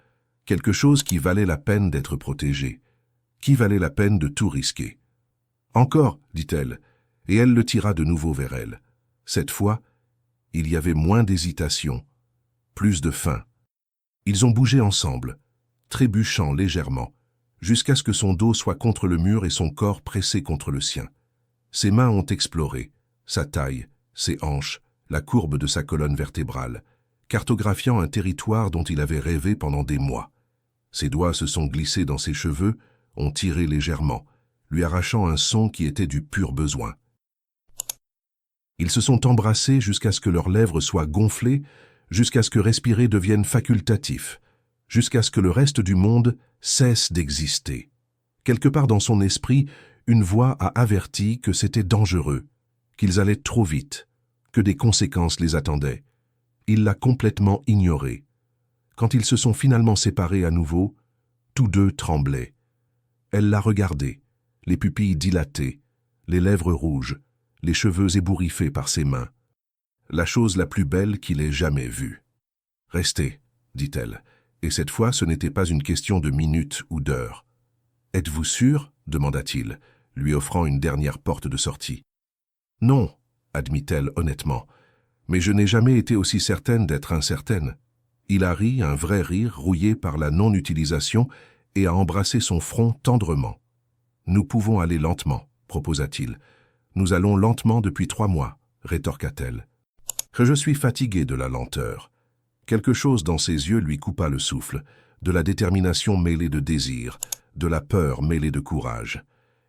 S1: quelque chose qui valait la peine d'être protégé, qui valait la peine de tout risquer. « Encore » dit-elle, et elle le tira de nouveau vers elle. Cette fois, il y avait moins d'hésitation, plus de faim. Ils ont bougé ensemble, trébuchant légèrement, jusqu'à ce que son dos soit contre le mur et son corps pressé contre le sien. Ses mains ont exploré, sa taille, ses hanches, la courbe de sa colonne vertébrale, cartographiant un territoire dont il avait rêvé pendant des mois. Ses doigts se sont glissés dans ses cheveux, ont tiré légèrement, lui arrachant un son qui était du pur besoin. Ils se sont embrassés jusqu'à ce que leurs lèvres soient gonflées, jusqu'à ce que respirer devienne facultatif, jusqu'à ce que le reste du monde cesse d'exister. Quelque part dans son esprit, une voix a averti que c'était dangereux, qu'ils allaient trop vite, que des conséquences les attendaient. Il l'a complètement ignoré. Quand ils se sont finalement séparés à nouveau, tous deux tremblaient. Elle l'a regardé, les pupilles dilatées, les lèvres rouges, les cheveux ébouriffés par ses mains. La chose la plus belle qu'il ait jamais vue. « Restez, dit-elle, et cette fois ce n'était pas une question de minutes ou d'heures. « Êtes-vous sûr ?» demanda-t-il, lui offrant une dernière porte de sortie. « Non, admit-elle honnêtement, mais je n'ai jamais été aussi certaine d'être incertaine. » Il a ri, un vrai rire rouillé par la non-utilisation, et a embrassé son front tendrement. « Nous pouvons aller lentement, proposa-t-il. « Nous allons lentement depuis 3 mois, rétorqua-t-elle. « Que je suis fatigué de la lenteur. » Quelque chose dans ses yeux lui coupa le souffle, de la détermination mêlée de désir, de la peur mêlée de courage.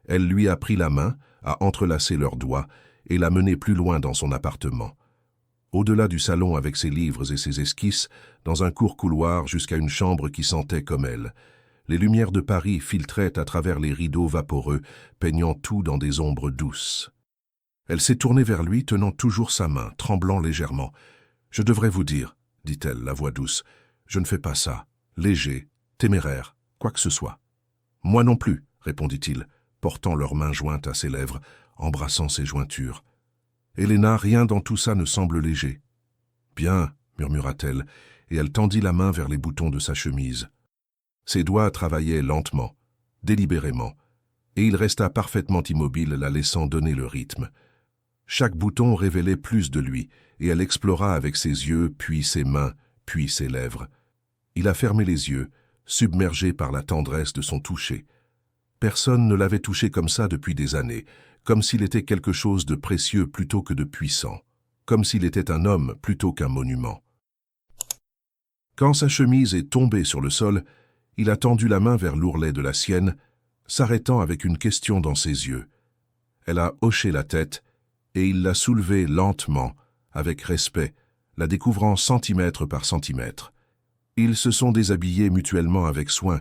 S1: Elle lui a pris la main, a entrelacé leurs doigts, et l'a mené plus loin dans son appartement. Au-delà du salon avec ses livres et ses esquisses, dans un court couloir jusqu'à une chambre qui sentait comme elle. Les lumières de Paris filtraient à travers les rideaux vaporeux, peignant tout dans des ombres douces. Elle s'est tournée vers lui, tenant toujours sa main, tremblant légèrement. « Je devrais vous dire, dit-elle, la voix douce, je ne fais pas ça, léger, téméraire, quoi que ce soit. »« Moi non plus, répondit-il, portant leurs mains jointes à ses lèvres, embrassant ses jointures. « Helena, rien dans tout ça ne semble léger. »« Bien, murmura-t-elle, et elle tendit la main vers les boutons de sa chemise. Ses doigts travaillaient lentement, délibérément, et il resta parfaitement immobile, la laissant donner le rythme. Chaque bouton révélait plus de lui, et elle explora avec ses yeux, puis ses mains, puis ses lèvres. Il a fermé les yeux, submergé par la tendresse de son toucher. Personne ne l'avait touché comme ça depuis des années, comme s'il était quelque chose de précieux plutôt que de puissant, comme s'il était un homme plutôt qu'un monument. Quand sa chemise est tombée sur le sol, il a tendu la main vers l'ourlet de la sienne, s'arrêtant avec une question dans ses yeux. Elle a hoché la tête, et il l'a soulevée lentement, avec respect, la découvrant centimètre par centimètre. Ils se sont déshabillés mutuellement avec soin,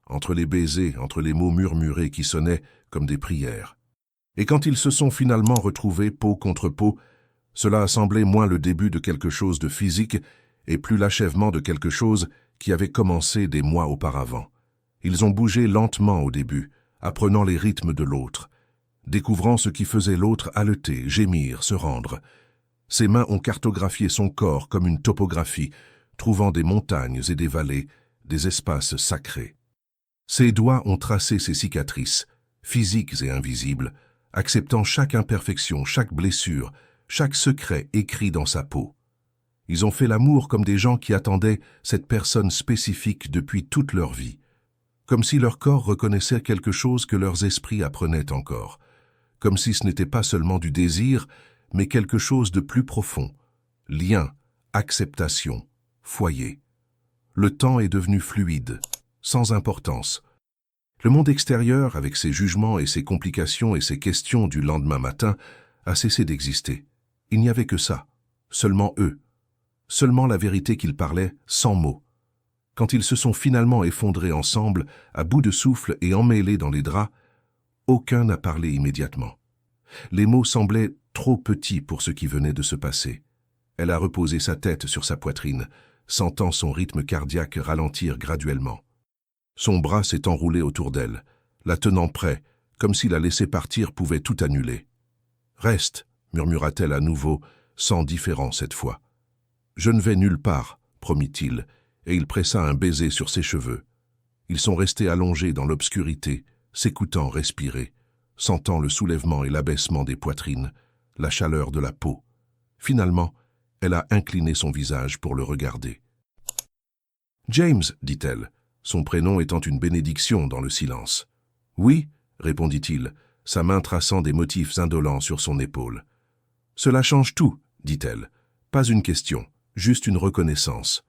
S1: entre les baisers, entre les mots murmurés qui sonnaient comme des prières. Et quand ils se sont finalement retrouvés peau contre peau, cela a semblé moins le début de quelque chose de physique et plus l'achèvement de quelque chose qui avait commencé des mois auparavant. Ils ont bougé lentement au début, apprenant les rythmes de l'autre, découvrant ce qui faisait l'autre haleter, gémir, se rendre. Ses mains ont cartographié son corps comme une topographie, trouvant des montagnes et des vallées, des espaces sacrés. Ses doigts ont tracé ses cicatrices, physiques et invisibles, acceptant chaque imperfection, chaque blessure, chaque secret écrit dans sa peau. Ils ont fait l'amour comme des gens qui attendaient cette personne spécifique depuis toute leur vie, comme si leur corps reconnaissait quelque chose que leurs esprits apprenaient encore, comme si ce n'était pas seulement du désir, mais quelque chose de plus profond, lien, acceptation, foyer. Le temps est devenu fluide, sans importance. Le monde extérieur, avec ses jugements et ses complications et ses questions du lendemain matin, a cessé d'exister. Il n'y avait que ça, seulement eux, seulement la vérité qu'ils parlaient sans mots. Quand ils se sont finalement effondrés ensemble, à bout de souffle et emmêlés dans les draps, aucun n'a parlé immédiatement. Les mots semblaient trop petits pour ce qui venait de se passer. Elle a reposé sa tête sur sa poitrine, sentant son rythme cardiaque ralentir graduellement. Son bras s'est enroulé autour d'elle, la tenant près, comme si la laisser partir pouvait tout annuler. « Reste », murmura-t-elle à nouveau, sans différence cette fois. « Je ne vais nulle part », promit-il, et il pressa un baiser sur ses cheveux. Ils sont restés allongés dans l'obscurité, s'écoutant respirer, sentant le soulèvement et l'abaissement des poitrines, la chaleur de la peau. Finalement, elle a incliné son visage pour le regarder. « James, dit-elle, son prénom étant une bénédiction dans le silence. « Oui, répondit-il, sa main traçant des motifs indolents sur son épaule. « Cela change tout, dit-elle. Pas une question, juste une reconnaissance. »«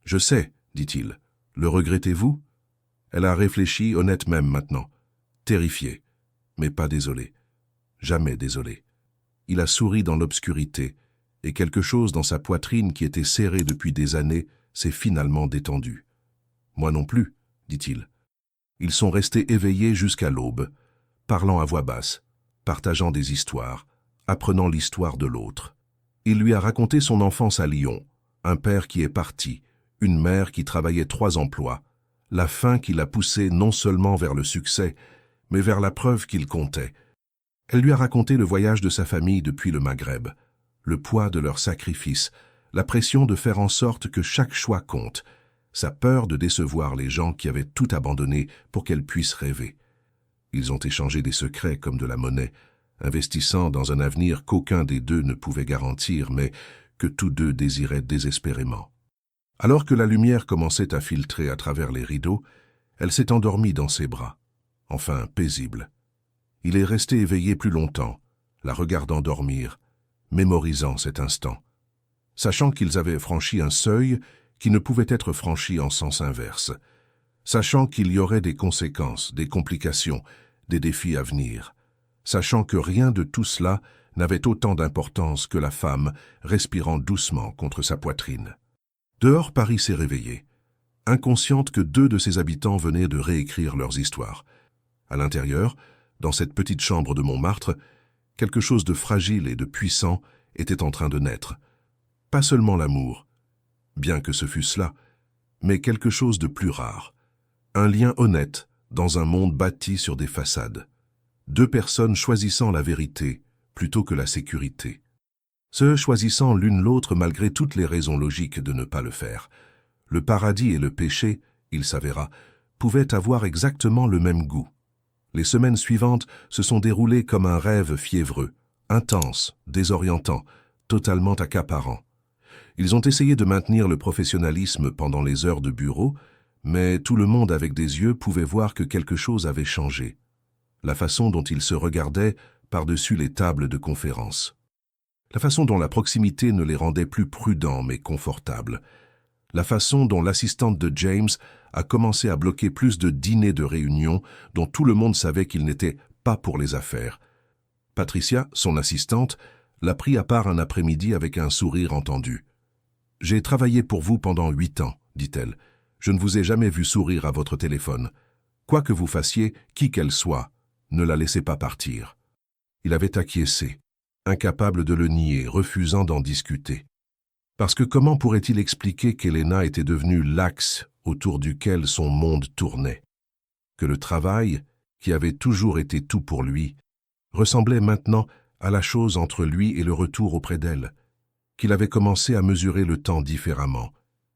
S1: Je sais, dit-il. Le regrettez-vous » Elle a réfléchi, honnête même maintenant, terrifiée, mais pas désolée. Jamais désolée. il a souri dans l'obscurité, et quelque chose dans sa poitrine qui était serrée depuis des années s'est finalement détendu. « Moi non plus, » dit-il. Ils sont restés éveillés jusqu'à l'aube, parlant à voix basse, partageant des histoires, apprenant l'histoire de l'autre. Il lui a raconté son enfance à Lyon, un père qui est parti, une mère qui travaillait 3 emplois, la faim qui l'a poussé non seulement vers le succès, mais vers la preuve qu'il comptait. Elle lui a raconté le voyage de sa famille depuis le Maghreb, le poids de leurs sacrifices, la pression de faire en sorte que chaque choix compte, sa peur de décevoir les gens qui avaient tout abandonné pour qu'elle puisse rêver. Ils ont échangé des secrets comme de la monnaie, investissant dans un avenir qu'aucun des deux ne pouvait garantir, mais que tous deux désiraient désespérément. Alors que la lumière commençait à filtrer à travers les rideaux, elle s'est endormie dans ses bras, enfin paisible. Il est resté éveillé plus longtemps, la regardant dormir, mémorisant cet instant, sachant qu'ils avaient franchi un seuil qui ne pouvait être franchi en sens inverse, sachant qu'il y aurait des conséquences, des complications, des défis à venir, sachant que rien de tout cela n'avait autant d'importance que la femme respirant doucement contre sa poitrine. Dehors, Paris s'est réveillé, inconsciente que 2 de ses habitants venaient de réécrire leurs histoires. À l'intérieur, dans cette petite chambre de Montmartre, quelque chose de fragile et de puissant était en train de naître. Pas seulement l'amour, bien que ce fût cela, mais quelque chose de plus rare. Un lien honnête dans un monde bâti sur des façades. 2 personnes choisissant la vérité plutôt que la sécurité. Se choisissant l'une l'autre malgré toutes les raisons logiques de ne pas le faire. Le paradis et le péché, il s'avéra, pouvaient avoir exactement le même goût. Les semaines suivantes se sont déroulées comme un rêve fiévreux, intense, désorientant, totalement accaparant. Ils ont essayé de maintenir le professionnalisme pendant les heures de bureau, mais tout le monde avec des yeux pouvait voir que quelque chose avait changé. La façon dont ils se regardaient par-dessus les tables de conférence. La façon dont la proximité ne les rendait plus prudents mais confortables. La façon dont l'assistante de James a commencé à bloquer plus de dîners de réunion dont tout le monde savait qu'ils n'étaient pas pour les affaires. Patricia, son assistante, l'a pris à part un après-midi avec un sourire entendu. « J'ai travaillé pour vous pendant 8 ans, dit-elle. Je ne vous ai jamais vu sourire à votre téléphone. Quoi que vous fassiez, qui qu'elle soit, ne la laissez pas partir. » Il avait acquiescé, incapable de le nier, refusant d'en discuter. Parce que comment pourrait-il expliquer qu'Helena était devenue l'axe autour duquel son monde tournait? Que le travail, qui avait toujours été tout pour lui, ressemblait maintenant à la chose entre lui et le retour auprès d'elle, qu'il avait commencé à mesurer le temps différemment,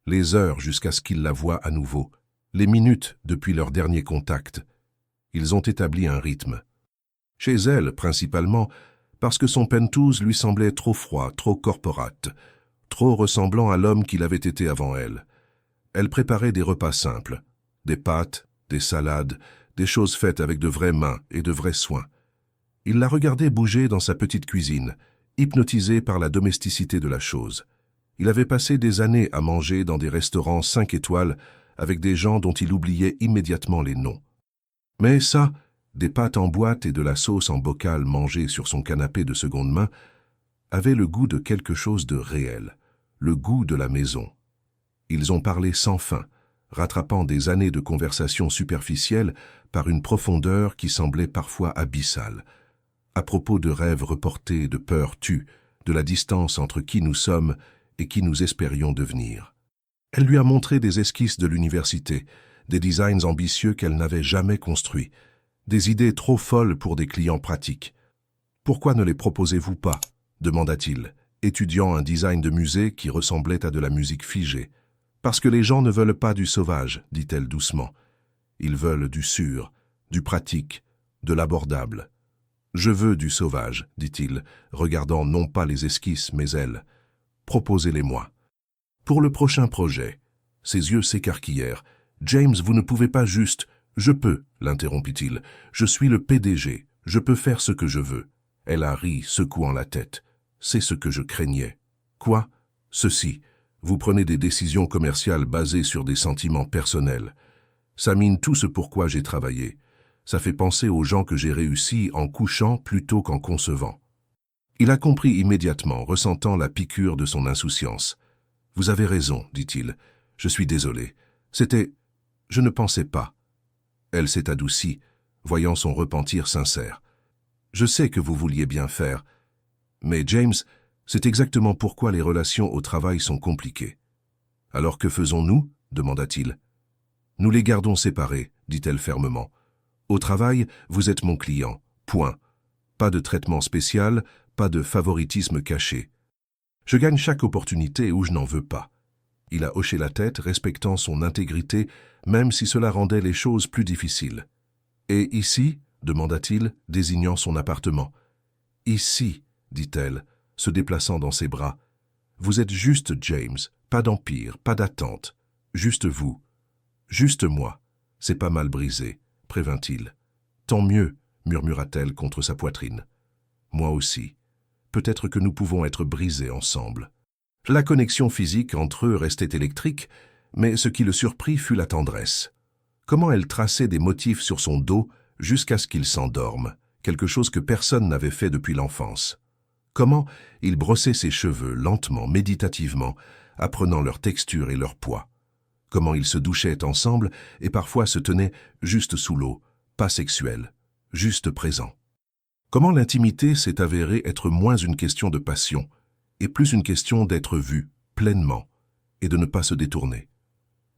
S1: les heures jusqu'à ce qu'il la voie à nouveau, les minutes depuis leur dernier contact. Ils ont établi un rythme. Chez elle, principalement, parce que son penthouse lui semblait trop froid, trop corporate, trop ressemblant à l'homme qu'il avait été avant elle. Elle préparait des repas simples, des pâtes, des salades, des choses faites avec de vraies mains et de vrais soins. Il la regardait bouger dans sa petite cuisine, hypnotisé par la domesticité de la chose. Il avait passé des années à manger dans des restaurants 5 étoiles avec des gens dont il oubliait immédiatement les noms. Mais ça, des pâtes en boîte et de la sauce en bocal mangée sur son canapé de seconde main, avait le goût de quelque chose de réel, le goût de la maison. Ils ont parlé sans fin, rattrapant des années de conversation superficielle par une profondeur qui semblait parfois abyssale, à propos de rêves reportés, de peurs tues, de la distance entre qui nous sommes et qui nous espérions devenir. Elle lui a montré des esquisses de l'université, des designs ambitieux qu'elle n'avait jamais construits, des idées trop folles pour des clients pratiques. « Pourquoi ne les proposez-vous pas ?» demanda-t-il, étudiant un design de musée qui ressemblait à de la musique figée. « Parce que les gens ne veulent pas du sauvage, dit-elle doucement. Ils veulent du sûr, du pratique, de l'abordable. Je veux du sauvage, dit-il, regardant non pas les esquisses, mais elle. Proposez-les-moi. Pour le prochain projet. Ses yeux s'écarquillèrent. James, vous ne pouvez pas juste... Je peux, l'interrompit-il. Je suis le PDG. Je peux faire ce que je veux. Elle a ri, secouant la tête. C'est ce que je craignais. Quoi? Ceci. Vous prenez des décisions commerciales basées sur des sentiments personnels. Ça mine tout ce pourquoi j'ai travaillé. Ça fait penser aux gens que j'ai réussi en couchant plutôt qu'en concevant. Il a compris immédiatement, ressentant la piqûre de son insouciance. « Vous avez raison, dit-il. Je suis désolé. C'était... Je ne pensais pas. » Elle s'est adoucie, voyant son repentir sincère. « Je sais que vous vouliez bien faire. Mais James, c'est exactement pourquoi les relations au travail sont compliquées. »« Alors que faisons-nous » demanda-t-il. « Nous les gardons séparés, dit-elle fermement. Au travail, vous êtes mon client. Point. Pas de traitement spécial, pas de favoritisme caché. Je gagne chaque opportunité où je n'en veux pas. » Il a hoché la tête, respectant son intégrité, même si cela rendait les choses plus difficiles. « Et ici » demanda-t-il, désignant son appartement. « Ici » dit-elle, se déplaçant dans ses bras. « Vous êtes juste James, pas d'empire, pas d'attente. Juste vous. Juste moi. C'est pas mal brisé, prévint-il. « Tant mieux, murmura-t-elle contre sa poitrine. « Moi aussi. Peut-être que nous pouvons être brisés ensemble. » La connexion physique entre eux restait électrique, mais ce qui le surprit fut la tendresse. Comment elle traçait des motifs sur son dos jusqu'à ce qu'il s'endorme, quelque chose que personne n'avait fait depuis l'enfance. Comment il brossait ses cheveux lentement, méditativement, apprenant leur texture et leur poids. Comment ils se douchaient ensemble et parfois se tenaient juste sous l'eau, pas sexuels, juste présents. Comment l'intimité s'est avérée être moins une question de passion et plus une question d'être vu pleinement et de ne pas se détourner.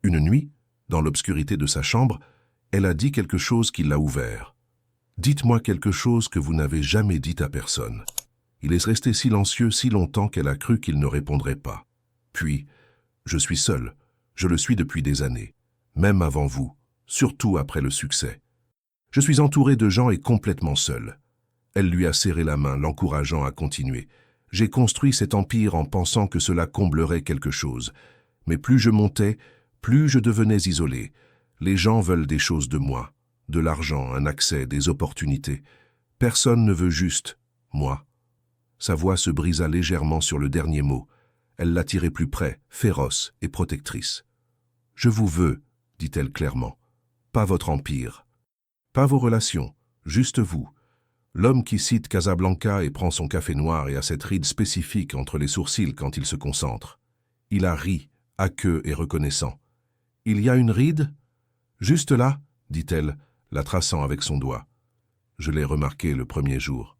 S1: Une nuit, dans l'obscurité de sa chambre, elle a dit quelque chose qui l'a ouvert. « Dites-moi quelque chose que vous n'avez jamais dit à personne. » Il est resté silencieux si longtemps qu'elle a cru qu'il ne répondrait pas. Puis, « Je suis seul. Je le suis depuis des années. Même avant vous. Surtout après le succès. Je suis entouré de gens et complètement seul. » Elle lui a serré la main, l'encourageant à continuer. « J'ai construit cet empire en pensant que cela comblerait quelque chose. Mais plus je montais, plus je devenais isolé. Les gens veulent des choses de moi. De l'argent, un accès, des opportunités. Personne ne veut juste moi. » Sa voix se brisa légèrement sur le dernier mot. Elle l'attirait plus près, féroce et protectrice. « Je vous veux, » dit-elle clairement. « Pas votre empire. Pas vos relations, juste vous. » L'homme qui cite Casablanca et prend son café noir et a cette ride spécifique entre les sourcils quand il se concentre. Il a ri, aqueux et reconnaissant. « Il y a une ride ?»« Juste là, » dit-elle, la traçant avec son doigt. « Je l'ai remarqué le premier jour. »«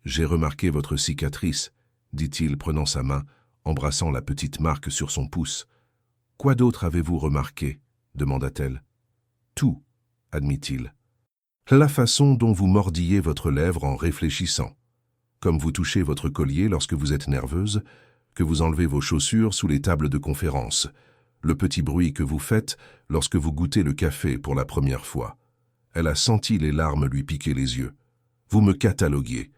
S1: J'ai remarqué votre cicatrice, » dit-il, prenant sa main, embrassant la petite marque sur son pouce. « Quoi d'autre avez-vous remarqué ?» demanda-t-elle. « Tout, » admit-il. « La façon dont vous mordillez votre lèvre en réfléchissant, comme vous touchez votre collier lorsque vous êtes nerveuse, que vous enlevez vos chaussures sous les tables de conférence, le petit bruit que vous faites lorsque vous goûtez le café pour la première fois. » Elle a senti les larmes lui piquer les yeux. « Vous me cataloguiez. »«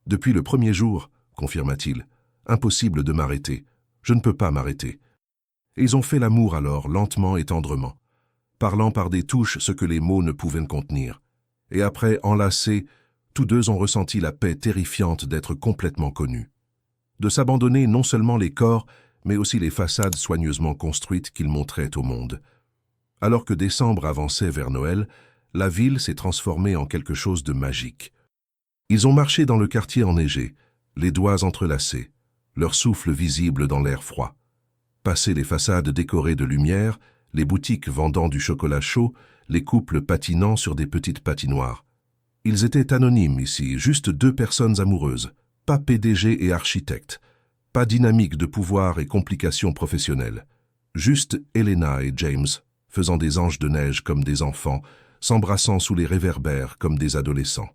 S1: Depuis le premier jour, » confirma-t-il. « Impossible de m'arrêter. Je ne peux pas m'arrêter. » Et ils ont fait l'amour alors, lentement et tendrement, parlant par des touches ce que les mots ne pouvaient contenir. Et après, enlacés, tous deux ont ressenti la paix terrifiante d'être complètement connus. De s'abandonner non seulement les corps, mais aussi les façades soigneusement construites qu'ils montraient au monde. Alors que décembre avançait vers Noël, la ville s'est transformée en quelque chose de magique. Ils ont marché dans le quartier enneigé, les doigts entrelacés, leur souffle visible dans l'air froid. Passé les façades décorées de lumière, les boutiques vendant du chocolat chaud, les couples patinant sur des petites patinoires. Ils étaient anonymes ici, juste deux personnes amoureuses, pas PDG et architectes, pas dynamique de pouvoir et complications professionnelles. Juste Elena et James, faisant des anges de neige comme des enfants, s'embrassant sous les réverbères comme des adolescents.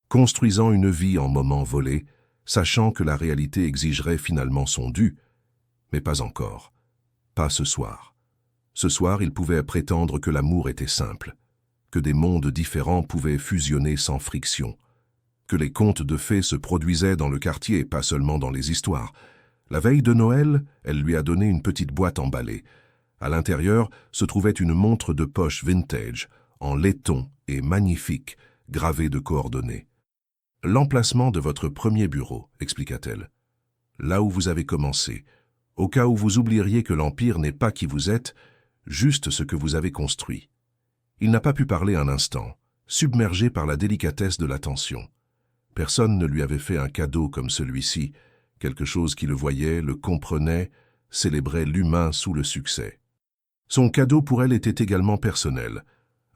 S1: Construisant une vie en moments volés, sachant que la réalité exigerait finalement son dû, mais pas encore. Pas ce soir. Ce soir, ils pouvaient prétendre que l'amour était simple, que des mondes différents pouvaient fusionner sans friction, que les contes de fées se produisaient dans le quartier, pas seulement dans les histoires. La veille de Noël, elle lui a donné une petite boîte emballée. À l'intérieur se trouvait une montre de poche vintage, en laiton et magnifique, gravée de coordonnées. « L'emplacement de votre premier bureau, » expliqua-t-elle. « Là où vous avez commencé, au cas où vous oublieriez que l'Empire n'est pas qui vous êtes, juste ce que vous avez construit. » Il n'a pas pu parler un instant, submergé par la délicatesse de l'attention. Personne ne lui avait fait un cadeau comme celui-ci, quelque chose qui le voyait, le comprenait, célébrait l'humain sous le succès. Son cadeau pour elle était également personnel,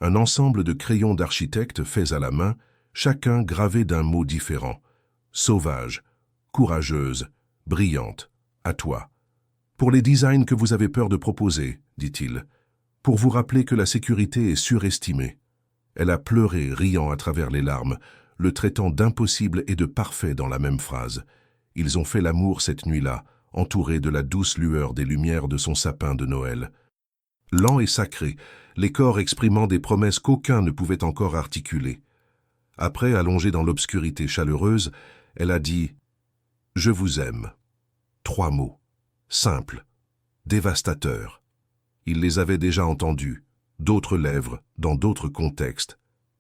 S1: un ensemble de crayons d'architecte faits à la main, chacun gravé d'un mot différent. Sauvage, courageuse, brillante, à toi. Pour les designs que vous avez peur de proposer, dit-il, pour vous rappeler que la sécurité est surestimée. Elle a pleuré, riant à travers les larmes, le traitant d'impossible et de parfait dans la même phrase. Ils ont fait l'amour cette nuit-là, entourés de la douce lueur des lumières de son sapin de Noël. Lent et sacré, les corps exprimant des promesses qu'aucun ne pouvait encore articuler. Après, allongée dans l'obscurité chaleureuse, elle a dit « Je vous aime ». 3 mots, simples, dévastateurs. Il les avait déjà entendus, d'autres lèvres, dans d'autres contextes,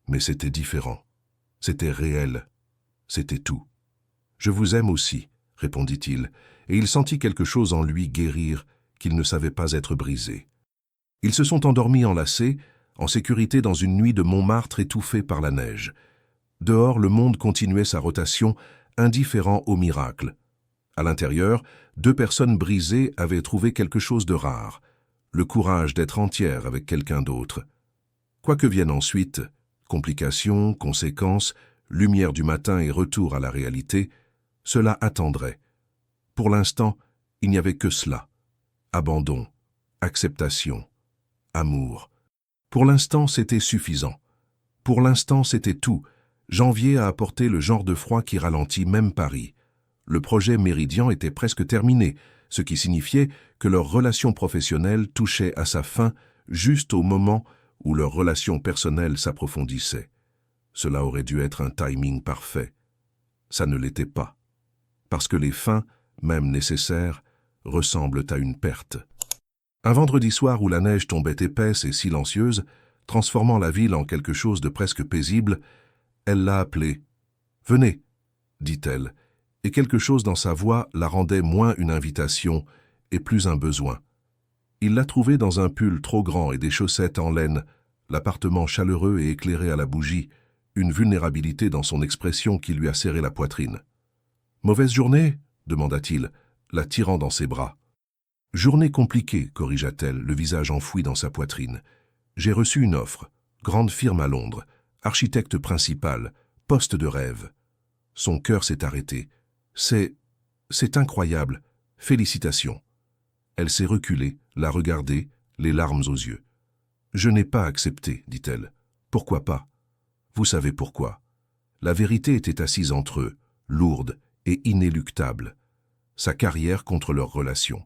S1: mais c'était différent. C'était réel. C'était tout. « Je vous aime aussi », répondit-il, et il sentit quelque chose en lui guérir qu'il ne savait pas être brisé. Ils se sont endormis enlacés, en sécurité dans une nuit de Montmartre étouffée par la neige. Dehors, le monde continuait sa rotation, indifférent au miracle. À l'intérieur, 2 personnes brisées avaient trouvé quelque chose de rare, le courage d'être entières avec quelqu'un d'autre. Quoi que vienne ensuite, complications, conséquences, lumière du matin et retour à la réalité, cela attendrait. Pour l'instant, il n'y avait que cela. Abandon, acceptation, amour. Pour l'instant, c'était suffisant. Pour l'instant, c'était tout. Janvier a apporté le genre de froid qui ralentit même Paris. Le projet Méridien était presque terminé, ce qui signifiait que leur relation professionnelle touchait à sa fin juste au moment où leur relation personnelle s'approfondissait. Cela aurait dû être un timing parfait. Ça ne l'était pas. Parce que les fins, même nécessaires, ressemblent à une perte. Un vendredi soir où la neige tombait épaisse et silencieuse, transformant la ville en quelque chose de presque paisible, elle l'a appelé. « Venez », dit-elle, et quelque chose dans sa voix la rendait moins une invitation et plus un besoin. Il l'a trouvée dans un pull trop grand et des chaussettes en laine, l'appartement chaleureux et éclairé à la bougie, une vulnérabilité dans son expression qui lui a serré la poitrine. « Mauvaise journée ?» demanda-t-il, la tirant dans ses bras. « Journée compliquée », corrigea-t-elle, le visage enfoui dans sa poitrine. « J'ai reçu une offre, grande firme à Londres, architecte principal, poste de rêve. » Son cœur s'est arrêté. « C'est incroyable. Félicitations. » Elle s'est reculée, l'a regardé, les larmes aux yeux. « Je n'ai pas accepté, dit-elle. Pourquoi pas? Vous savez pourquoi. La vérité était assise entre eux, lourde et inéluctable. Sa carrière contre leur relation.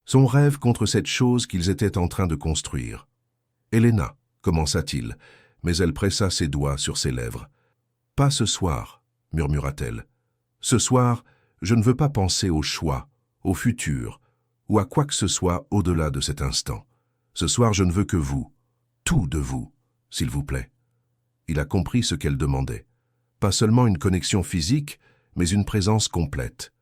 S1: Son rêve contre cette chose qu'ils étaient en train de construire. « Helena », commença-t-il, mais elle pressa ses doigts sur ses lèvres. « Pas ce soir », murmura-t-elle. « Ce soir, je ne veux pas penser au choix, au futur, ou à quoi que ce soit au-delà de cet instant. Ce soir, je ne veux que vous, tout de vous, s'il vous plaît. » Il a compris ce qu'elle demandait. Pas seulement une connexion physique, mais une présence complète.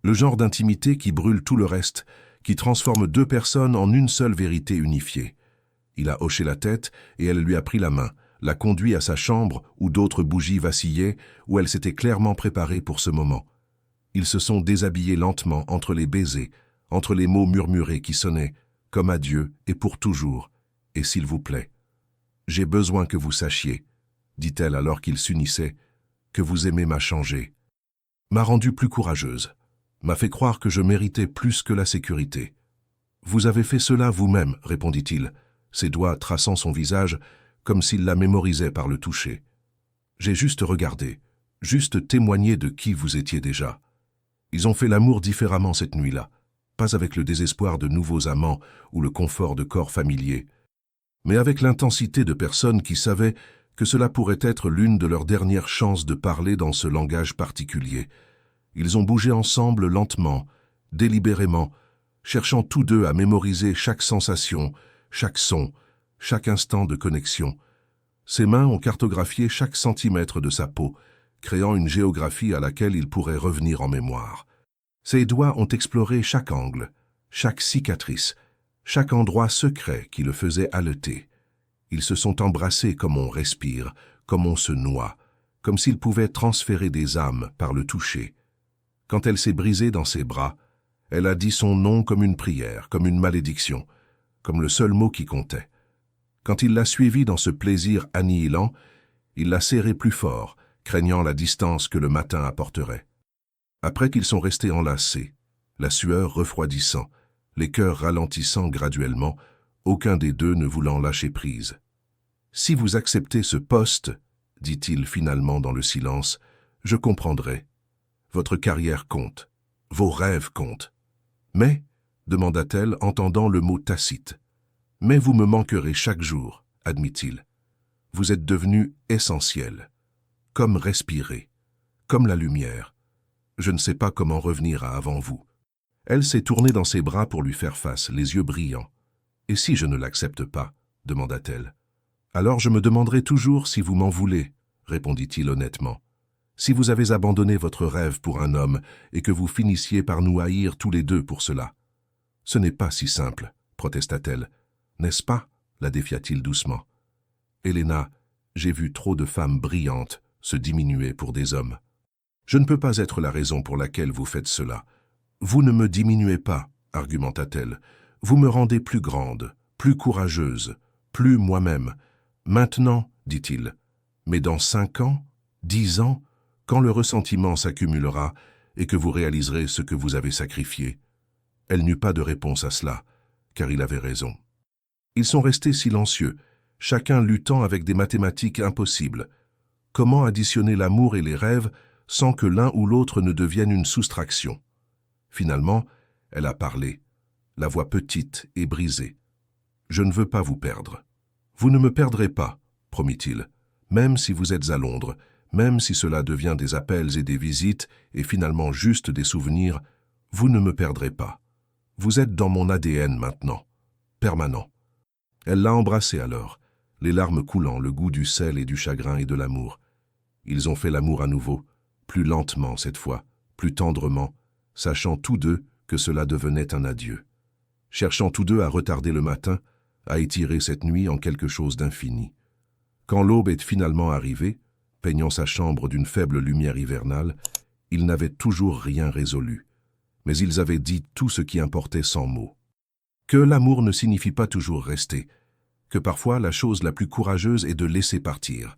S1: Le genre d'intimité qui brûle tout le reste, qui transforme 2 personnes en une seule vérité unifiée. Il a hoché la tête et elle lui a pris la main, l'a conduit à sa chambre où d'autres bougies vacillaient, où elle s'était clairement préparée pour ce moment. Ils se sont déshabillés lentement entre les baisers, entre les mots murmurés qui sonnaient, comme adieu et pour toujours, et s'il vous plaît. « J'ai besoin que vous sachiez, » dit-elle alors qu'ils s'unissaient, « que vous aimez m'a changé, m'a rendue plus courageuse, m'a fait croire que je méritais plus que la sécurité. »« Vous avez fait cela vous-même, » répondit-il, ses doigts traçant son visage comme s'il la mémorisait par le toucher. « J'ai juste regardé, juste témoigné de qui vous étiez déjà. » Ils ont fait l'amour différemment cette nuit-là, pas avec le désespoir de nouveaux amants ou le confort de corps familiers, mais avec l'intensité de personnes qui savaient que cela pourrait être l'une de leurs dernières chances de parler dans ce langage particulier. Ils ont bougé ensemble lentement, délibérément, cherchant tous 2 à mémoriser chaque sensation, chaque son, chaque instant de connexion. Ses mains ont cartographié chaque centimètre de sa peau, créant une géographie à laquelle il pourrait revenir en mémoire. Ses doigts ont exploré chaque angle, chaque cicatrice, chaque endroit secret qui le faisait haleter. Ils se sont embrassés comme on respire, comme on se noie, comme s'il pouvait transférer des âmes par le toucher. Quand elle s'est brisée dans ses bras, elle a dit son nom comme une prière, comme une malédiction, comme le seul mot qui comptait. Quand il l'a suivie dans ce plaisir annihilant, il l'a serrée plus fort, craignant la distance que le matin apporterait. Après qu'ils sont restés enlacés, la sueur refroidissant, les cœurs ralentissant graduellement, aucun des deux ne voulant lâcher prise. « Si vous acceptez ce poste, dit-il finalement dans le silence, je comprendrai. Votre carrière compte, vos rêves comptent. Mais, demanda-t-elle, entendant le mot tacite, mais vous me manquerez chaque jour, admit-il. Vous êtes devenu essentiel, comme respirer, comme la lumière. Je ne sais pas comment revenir à avant vous. Elle s'est tournée dans ses bras pour lui faire face, les yeux brillants. Et si je ne l'accepte pas, demanda-t-elle. Alors je me demanderai toujours si vous m'en voulez, répondit-il honnêtement. Si vous avez abandonné votre rêve pour un homme et que vous finissiez par nous haïr tous les deux pour cela. Ce n'est pas si simple, protesta-t-elle. N'est-ce pas? La défia-t-il doucement. Helena, j'ai vu trop de femmes brillantes se diminuer pour des hommes. Je ne peux pas être la raison pour laquelle vous faites cela. Vous ne me diminuez pas, argumenta-t-elle. Vous me rendez plus grande, plus courageuse, plus moi-même. Maintenant, dit-il, mais dans 5 ans, 10 ans, quand le ressentiment s'accumulera et que vous réaliserez ce que vous avez sacrifié. Elle n'eut pas de réponse à cela, car il avait raison. Ils sont restés silencieux, chacun luttant avec des mathématiques impossibles. Comment additionner l'amour et les rêves sans que l'un ou l'autre ne devienne une soustraction? Finalement, elle a parlé, la voix petite et brisée. « Je ne veux pas vous perdre. Vous ne me perdrez pas, promit-il, même si vous êtes à Londres, même si cela devient des appels et des visites et finalement juste des souvenirs, vous ne me perdrez pas. Vous êtes dans mon ADN maintenant, permanent. » Elle l'a embrassé alors, les larmes coulant, le goût du sel et du chagrin et de l'amour. Ils ont fait l'amour à nouveau, plus lentement cette fois, plus tendrement, sachant tous deux que cela devenait un adieu. Cherchant tous deux à retarder le matin, à étirer cette nuit en quelque chose d'infini. Quand l'aube est finalement arrivée, peignant sa chambre d'une faible lumière hivernale, ils n'avaient toujours rien résolu, mais ils avaient dit tout ce qui importait sans mots. Que l'amour ne signifie pas toujours rester, que parfois la chose la plus courageuse est de laisser partir,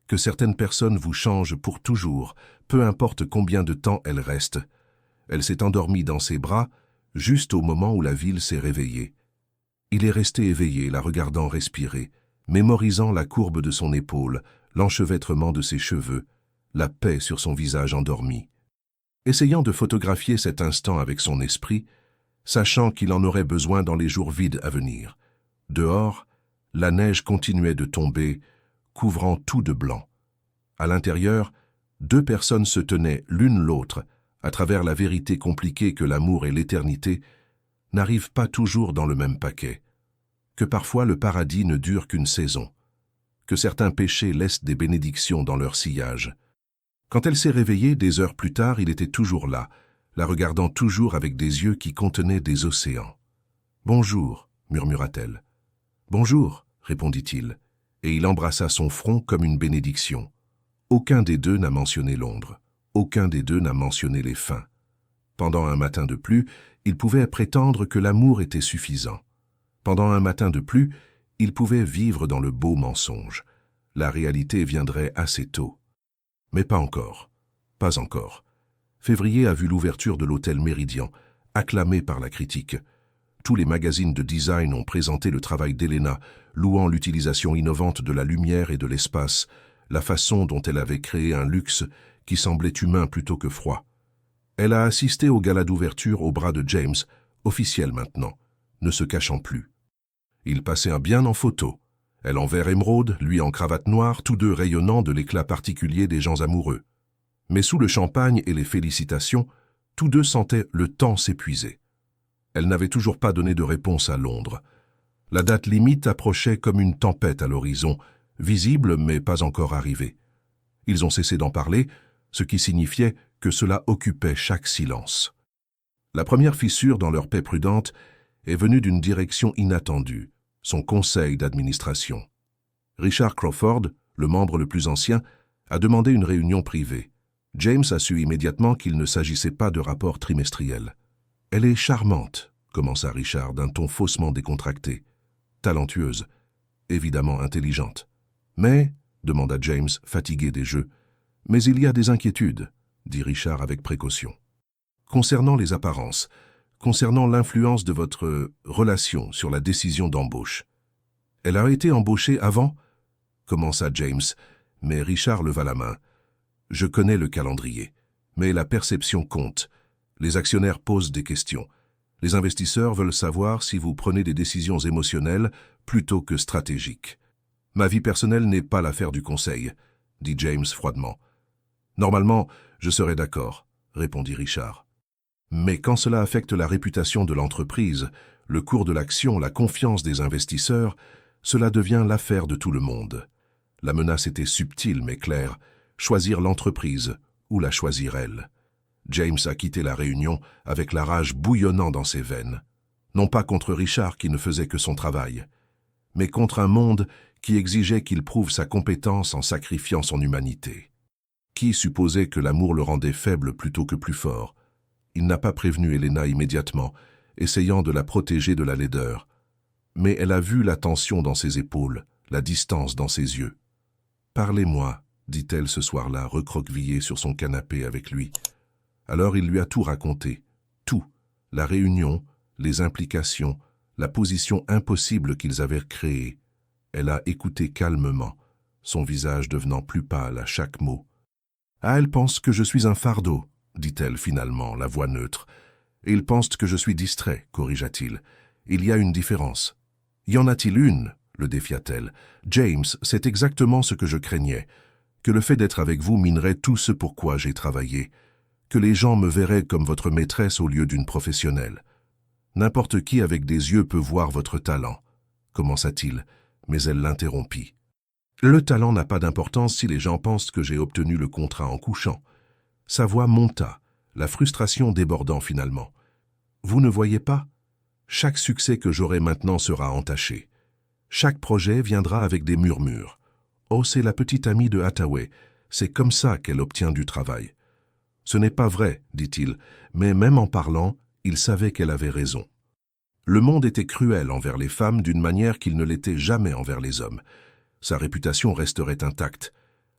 S1: que certaines personnes vous changent pour toujours, peu importe combien de temps elles restent. Elle s'est endormie dans ses bras, juste au moment où la ville s'est réveillée. Il est resté éveillé, la regardant respirer, mémorisant la courbe de son épaule, l'enchevêtrement de ses cheveux, la paix sur son visage endormi. Essayant de photographier cet instant avec son esprit, sachant qu'il en aurait besoin dans les jours vides à venir. Dehors, la neige continuait de tomber, couvrant tout de blanc. À l'intérieur, 2 personnes se tenaient l'une l'autre, à travers la vérité compliquée que l'amour et l'éternité n'arrivent pas toujours dans le même paquet, que parfois le paradis ne dure qu'une saison, que certains péchés laissent des bénédictions dans leur sillage. Quand elle s'est réveillée, des heures plus tard, il était toujours là, la regardant toujours avec des yeux qui contenaient des océans. « Bonjour », murmura-t-elle. « Bonjour », répondit-il, et il embrassa son front comme une bénédiction. Aucun des deux n'a mentionné Londres. Aucun des deux n'a mentionné les fins. Pendant un matin de plus, il pouvait prétendre que l'amour était suffisant. Pendant un matin de plus, il pouvait vivre dans le beau mensonge. La réalité viendrait assez tôt. Mais pas encore. Pas encore. Février a vu l'ouverture de l'hôtel Méridien, acclamé par la critique. Tous les magazines de design ont présenté le travail d'Helena, louant l'utilisation innovante de la lumière et de l'espace, la façon dont elle avait créé un luxe qui semblait humain plutôt que froid. Elle a assisté au gala d'ouverture au bras de James, officiel maintenant, ne se cachant plus. Il passait un bien en photo. Elle en vert émeraude, lui en cravate noire, tous deux rayonnant de l'éclat particulier des gens amoureux. Mais sous le champagne et les félicitations, tous deux sentaient le temps s'épuiser. Elle n'avait toujours pas donné de réponse à Londres. La date limite approchait comme une tempête à l'horizon, visible mais pas encore arrivée. Ils ont cessé d'en parler, ce qui signifiait que cela occupait chaque silence. La première fissure dans leur paix prudente est venue d'une direction inattendue, son conseil d'administration. Richard Crawford, le membre le plus ancien, a demandé une réunion privée. James a su immédiatement qu'il ne s'agissait pas de rapport trimestriel. « Elle est charmante », commença Richard d'un ton faussement décontracté. « Talentueuse, évidemment intelligente. Mais, demanda James, fatigué des jeux, « mais il y a des inquiétudes », dit Richard avec précaution. « Concernant les apparences, concernant l'influence de votre relation sur la décision d'embauche. »« Elle a été embauchée avant ?» commença James, mais Richard leva la main. « Je connais le calendrier, mais la perception compte. Les actionnaires posent des questions. Les investisseurs veulent savoir si vous prenez des décisions émotionnelles plutôt que stratégiques. Ma vie personnelle n'est pas l'affaire du conseil, » dit James froidement. « Normalement, je serais d'accord, » répondit Richard. « Mais quand cela affecte la réputation de l'entreprise, le cours de l'action, la confiance des investisseurs, cela devient l'affaire de tout le monde. » La menace était subtile mais claire, choisir l'entreprise ou la choisir elle. James a quitté la réunion avec la rage bouillonnant dans ses veines. Non pas contre Richard qui ne faisait que son travail, mais contre un monde qui exigeait qu'il prouve sa compétence en sacrifiant son humanité. Qui supposait que l'amour le rendait faible plutôt que plus fort? Il n'a pas prévenu Helena immédiatement, essayant de la protéger de la laideur. Mais elle a vu la tension dans ses épaules, la distance dans ses yeux. « Parlez-moi », dit-elle ce soir-là, recroquevillée sur son canapé avec lui. Alors il lui a tout raconté, tout, la réunion, les implications, la position impossible qu'ils avaient créée. Elle a écouté calmement, son visage devenant plus pâle à chaque mot. « Ah, elle pense que je suis un fardeau, » dit-elle finalement, la voix neutre. « Et ils pensent que je suis distrait, corrigea-t-il. Il y a une différence. »« Y en a-t-il une ?» le défia-t-elle. « James, c'est exactement ce que je craignais, que le fait d'être avec vous minerait tout ce pour quoi j'ai travaillé, que les gens me verraient comme votre maîtresse au lieu d'une professionnelle. N'importe qui avec des yeux peut voir votre talent, » commença-t-il, mais elle l'interrompit. « Le talent n'a pas d'importance si les gens pensent que j'ai obtenu le contrat en couchant. » Sa voix monta, la frustration débordant finalement. « Vous ne voyez pas? Chaque succès que j'aurai maintenant sera entaché. Chaque projet viendra avec des murmures. Oh, c'est la petite amie de Hathaway, c'est comme ça qu'elle obtient du travail. » Ce n'est pas vrai, dit-il, mais même en parlant, il savait qu'elle avait raison. Le monde était cruel envers les femmes d'une manière qu'il ne l'était jamais envers les hommes. Sa réputation resterait intacte.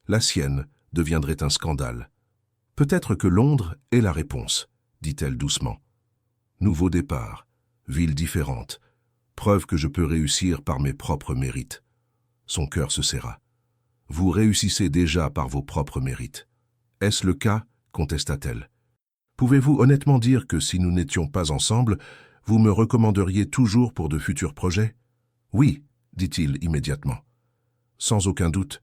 S1: La sienne deviendrait un scandale. « Peut-être que Londres est la réponse, » dit-elle doucement. « Nouveau départ, ville différente, preuve que je peux réussir par mes propres mérites. » Son cœur se serra. « Vous réussissez déjà par vos propres mérites. Est-ce le cas ?» contesta-t-elle. « Pouvez-vous honnêtement dire que si nous n'étions pas ensemble, vous me recommanderiez toujours pour de futurs projets? »« Oui, » dit-il immédiatement. « Sans aucun doute.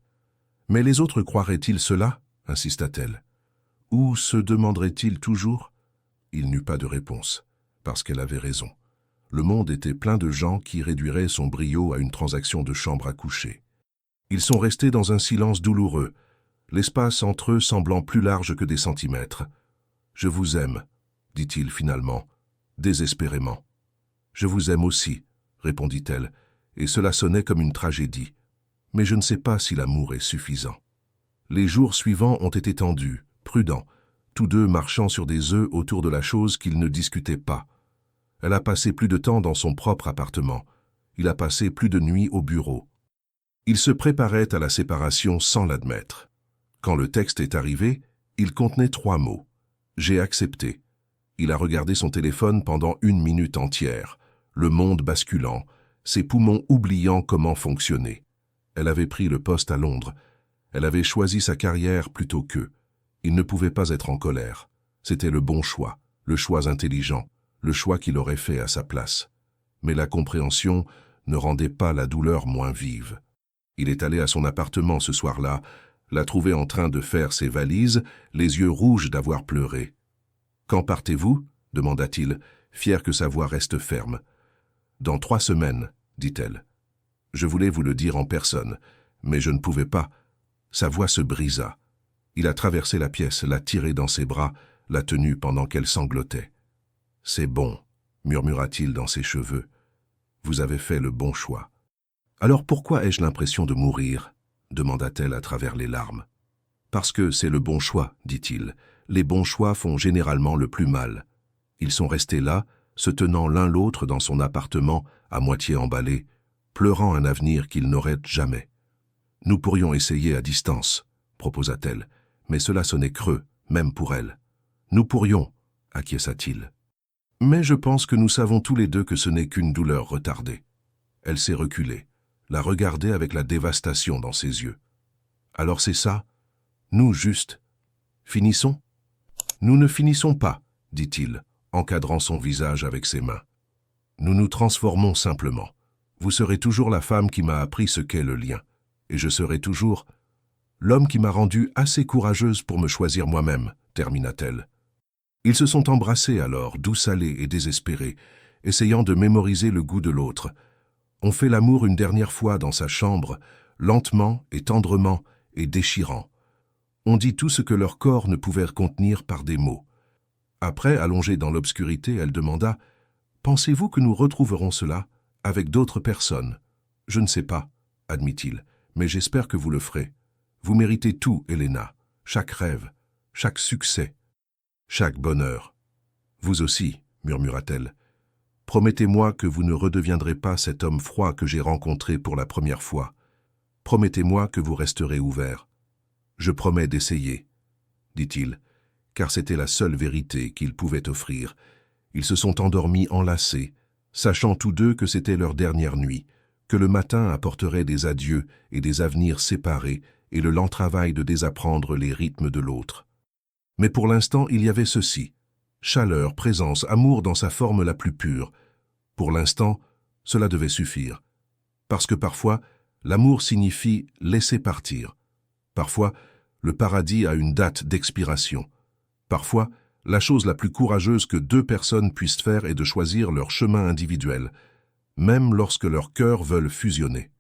S1: Mais les autres croiraient-ils cela ?» insista-t-elle. « Ou se demanderaient-ils toujours ?» Il n'eut pas de réponse, parce qu'elle avait raison. Le monde était plein de gens qui réduiraient son brio à une transaction de chambre à coucher. Ils sont restés dans un silence douloureux, l'espace entre eux semblant plus large que des centimètres. « Je vous aime, » dit-il finalement, désespérément. « Je vous aime aussi, » répondit-elle, et cela sonnait comme une tragédie. « Mais je ne sais pas si l'amour est suffisant. » Les jours suivants ont été tendus, prudents, tous deux marchant sur des œufs autour de la chose qu'ils ne discutaient pas. Elle a passé plus de temps dans son propre appartement. Il a passé plus de nuits au bureau. Il se préparait à la séparation sans l'admettre. Quand le texte est arrivé, il contenait 3 mots. « J'ai accepté ». Il a regardé son téléphone pendant 1 minute entière, le monde basculant, ses poumons oubliant comment fonctionner. Elle avait pris le poste à Londres. Elle avait choisi sa carrière plutôt qu'eux. Il ne pouvait pas être en colère. C'était le bon choix, le choix intelligent, le choix qu'il aurait fait à sa place. Mais la compréhension ne rendait pas la douleur moins vive. Il est allé à son appartement ce soir-là, l'a trouvé en train de faire ses valises, les yeux rouges d'avoir pleuré. « Quand partez-vous » demanda-t-il, fier que sa voix reste ferme. « Dans 3 semaines, » dit-elle. « Je voulais vous le dire en personne, mais je ne pouvais pas. » Sa voix se brisa. Il a traversé la pièce, l'a tirée dans ses bras, l'a tenue pendant qu'elle sanglotait. « C'est bon, » murmura-t-il dans ses cheveux. « Vous avez fait le bon choix. »« Alors pourquoi ai-je l'impression de mourir ?» demanda-t-elle à travers les larmes. Parce que c'est le bon choix, dit-il. Les bons choix font généralement le plus mal. Ils sont restés là, se tenant l'un l'autre dans son appartement, à moitié emballé, pleurant un avenir qu'ils n'auraient jamais. « Nous pourrions essayer à distance, » proposa-t-elle, mais cela sonnait creux, même pour elle. « Nous pourrions, » acquiesça-t-il. « Mais je pense que nous savons tous les deux que ce n'est qu'une douleur retardée. » Elle s'est reculée, la regardait avec la dévastation dans ses yeux. « Alors c'est ça? Nous, juste. Finissons? » « Nous ne finissons pas, » dit-il, encadrant son visage avec ses mains. « Nous nous transformons simplement. Vous serez toujours la femme qui m'a appris ce qu'est le lien. Et je serai toujours l'homme qui m'a rendue assez courageuse pour me choisir moi-même, » termina-t-elle. Ils se sont embrassés alors, doux salés et désespérés, essayant de mémoriser le goût de l'autre. On fait l'amour une dernière fois dans sa chambre, lentement et tendrement et déchirant. On dit tout ce que leur corps ne pouvait contenir par des mots. Après, allongée dans l'obscurité, elle demanda « Pensez-vous que nous retrouverons cela avec d'autres personnes ?»« Je ne sais pas, » admit-il, « mais j'espère que vous le ferez. Vous méritez tout, Helena, chaque rêve, chaque succès, chaque bonheur. »« Vous aussi, » murmura-t-elle. « Promettez-moi que vous ne redeviendrez pas cet homme froid que j'ai rencontré pour la première fois. Promettez-moi que vous resterez ouvert. »« Je promets d'essayer, » dit-il, car c'était la seule vérité qu'il pouvait offrir. Ils se sont endormis enlacés, sachant tous deux que c'était leur dernière nuit, que le matin apporterait des adieux et des avenirs séparés et le lent travail de désapprendre les rythmes de l'autre. Mais pour l'instant, il y avait ceci. Chaleur, présence, amour dans sa forme la plus pure. Pour l'instant, cela devait suffire. Parce que parfois, l'amour signifie laisser partir. Parfois, le paradis a une date d'expiration. Parfois, la chose la plus courageuse que deux personnes puissent faire est de choisir leur chemin individuel, même lorsque leurs cœurs veulent fusionner.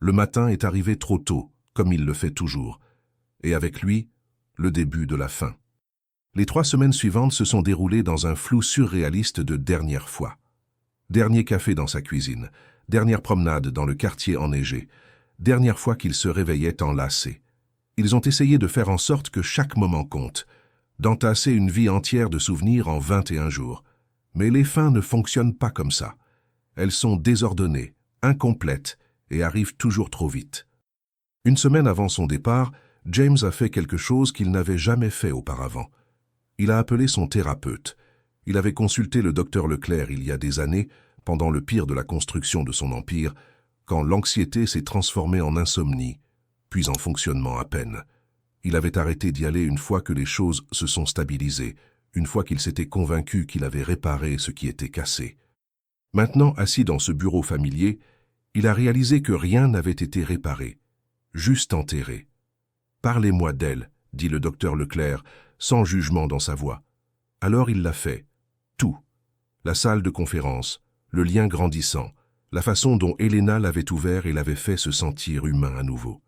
S1: Le matin est arrivé trop tôt, comme il le fait toujours, et avec lui, le début de la fin. Les 3 semaines suivantes se sont déroulées dans un flou surréaliste de dernière fois. Dernier café dans sa cuisine, dernière promenade dans le quartier enneigé, dernière fois qu'ils se réveillaient enlacés. Ils ont essayé de faire en sorte que chaque moment compte, d'entasser une vie entière de souvenirs en 21 jours. Mais les fins ne fonctionnent pas comme ça. Elles sont désordonnées, incomplètes et arrivent toujours trop vite. Une semaine avant son départ, James a fait quelque chose qu'il n'avait jamais fait auparavant. Il a appelé son thérapeute. Il avait consulté le docteur Leclerc il y a des années, pendant le pire de la construction de son empire, quand l'anxiété s'est transformée en insomnie, puis en fonctionnement à peine. Il avait arrêté d'y aller une fois que les choses se sont stabilisées, une fois qu'il s'était convaincu qu'il avait réparé ce qui était cassé. Maintenant, assis dans ce bureau familier, il a réalisé que rien n'avait été réparé, juste enterré. « Parlez-moi d'elle », dit le docteur Leclerc, sans jugement dans sa voix. Alors il l'a fait. Tout. La salle de conférence, le lien grandissant, la façon dont Helena l'avait ouvert et l'avait fait se sentir humain à nouveau.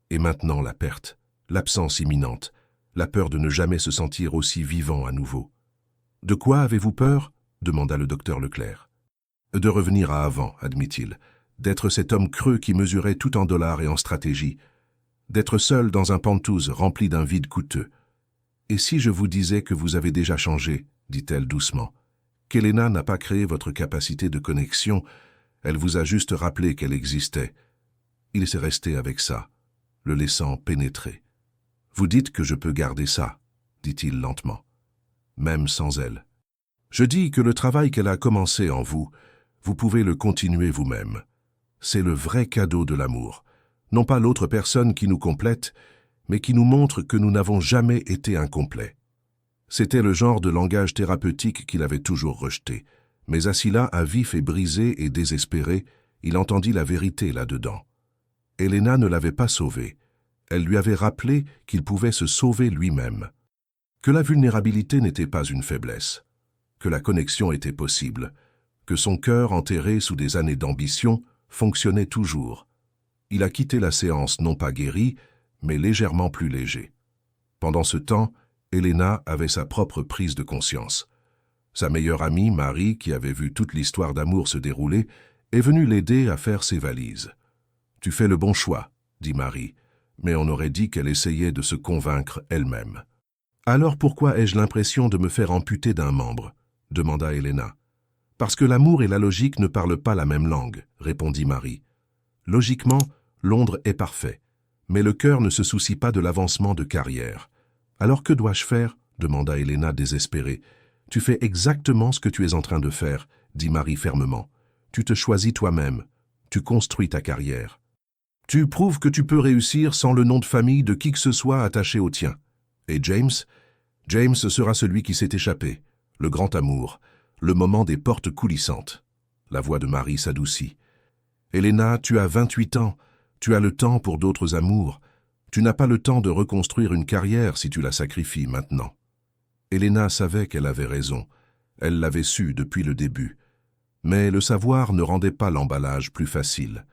S1: Et maintenant la perte, l'absence imminente, la peur de ne jamais se sentir aussi vivant à nouveau. « De quoi avez-vous peur ?» demanda le docteur Leclerc. « De revenir à avant, admit-il, d'être cet homme creux qui mesurait tout en dollars et en stratégie, d'être seul dans un pantouse rempli d'un vide coûteux. « Et si je vous disais que vous avez déjà changé, dit-elle doucement, qu'Helena n'a pas créé votre capacité de connexion, elle vous a juste rappelé qu'elle existait. » Il s'est resté avec ça, le laissant pénétrer. « Vous dites que je peux garder ça, » dit-il lentement, « même sans elle. Je dis que le travail qu'elle a commencé en vous, vous pouvez le continuer vous-même. C'est le vrai cadeau de l'amour, non pas l'autre personne qui nous complète, mais qui nous montre que nous n'avons jamais été incomplets. » C'était le genre de langage thérapeutique qu'il avait toujours rejeté, mais assis là, à vif et brisé et désespéré, il entendit la vérité là-dedans. Helena ne l'avait pas sauvé. Elle lui avait rappelé qu'il pouvait se sauver lui-même, que la vulnérabilité n'était pas une faiblesse, que la connexion était possible, que son cœur enterré sous des années d'ambition fonctionnait toujours. Il a quitté la séance non pas guéri, mais légèrement plus léger. Pendant ce temps, Helena avait sa propre prise de conscience. Sa meilleure amie, Marie, qui avait vu toute l'histoire d'amour se dérouler, est venue l'aider à faire ses valises. « Tu fais le bon choix, » dit Marie. mais on aurait dit qu'elle essayait de se convaincre elle-même. « Alors pourquoi ai-je l'impression de me faire amputer d'un membre ?» demanda Helena. « Parce que l'amour et la logique ne parlent pas la même langue, » répondit Marie. « Logiquement, Londres est parfait, mais le cœur ne se soucie pas de l'avancement de carrière. Alors que dois-je faire ?» demanda Helena désespérée. « Tu fais exactement ce que tu es en train de faire, » dit Marie fermement. « Tu te choisis toi-même, tu construis ta carrière. Tu prouves que tu peux réussir sans le nom de famille de qui que ce soit attaché au tien. Et James sera celui qui s'est échappé, le grand amour, le moment des portes coulissantes. » La voix de Marie s'adoucit. « Helena, tu as 28 ans, tu as le temps pour d'autres amours. Tu n'as pas le temps de reconstruire une carrière si tu la sacrifies maintenant. » Helena savait qu'elle avait raison. Elle l'avait su depuis le début. Mais le savoir ne rendait pas l'emballage plus facile.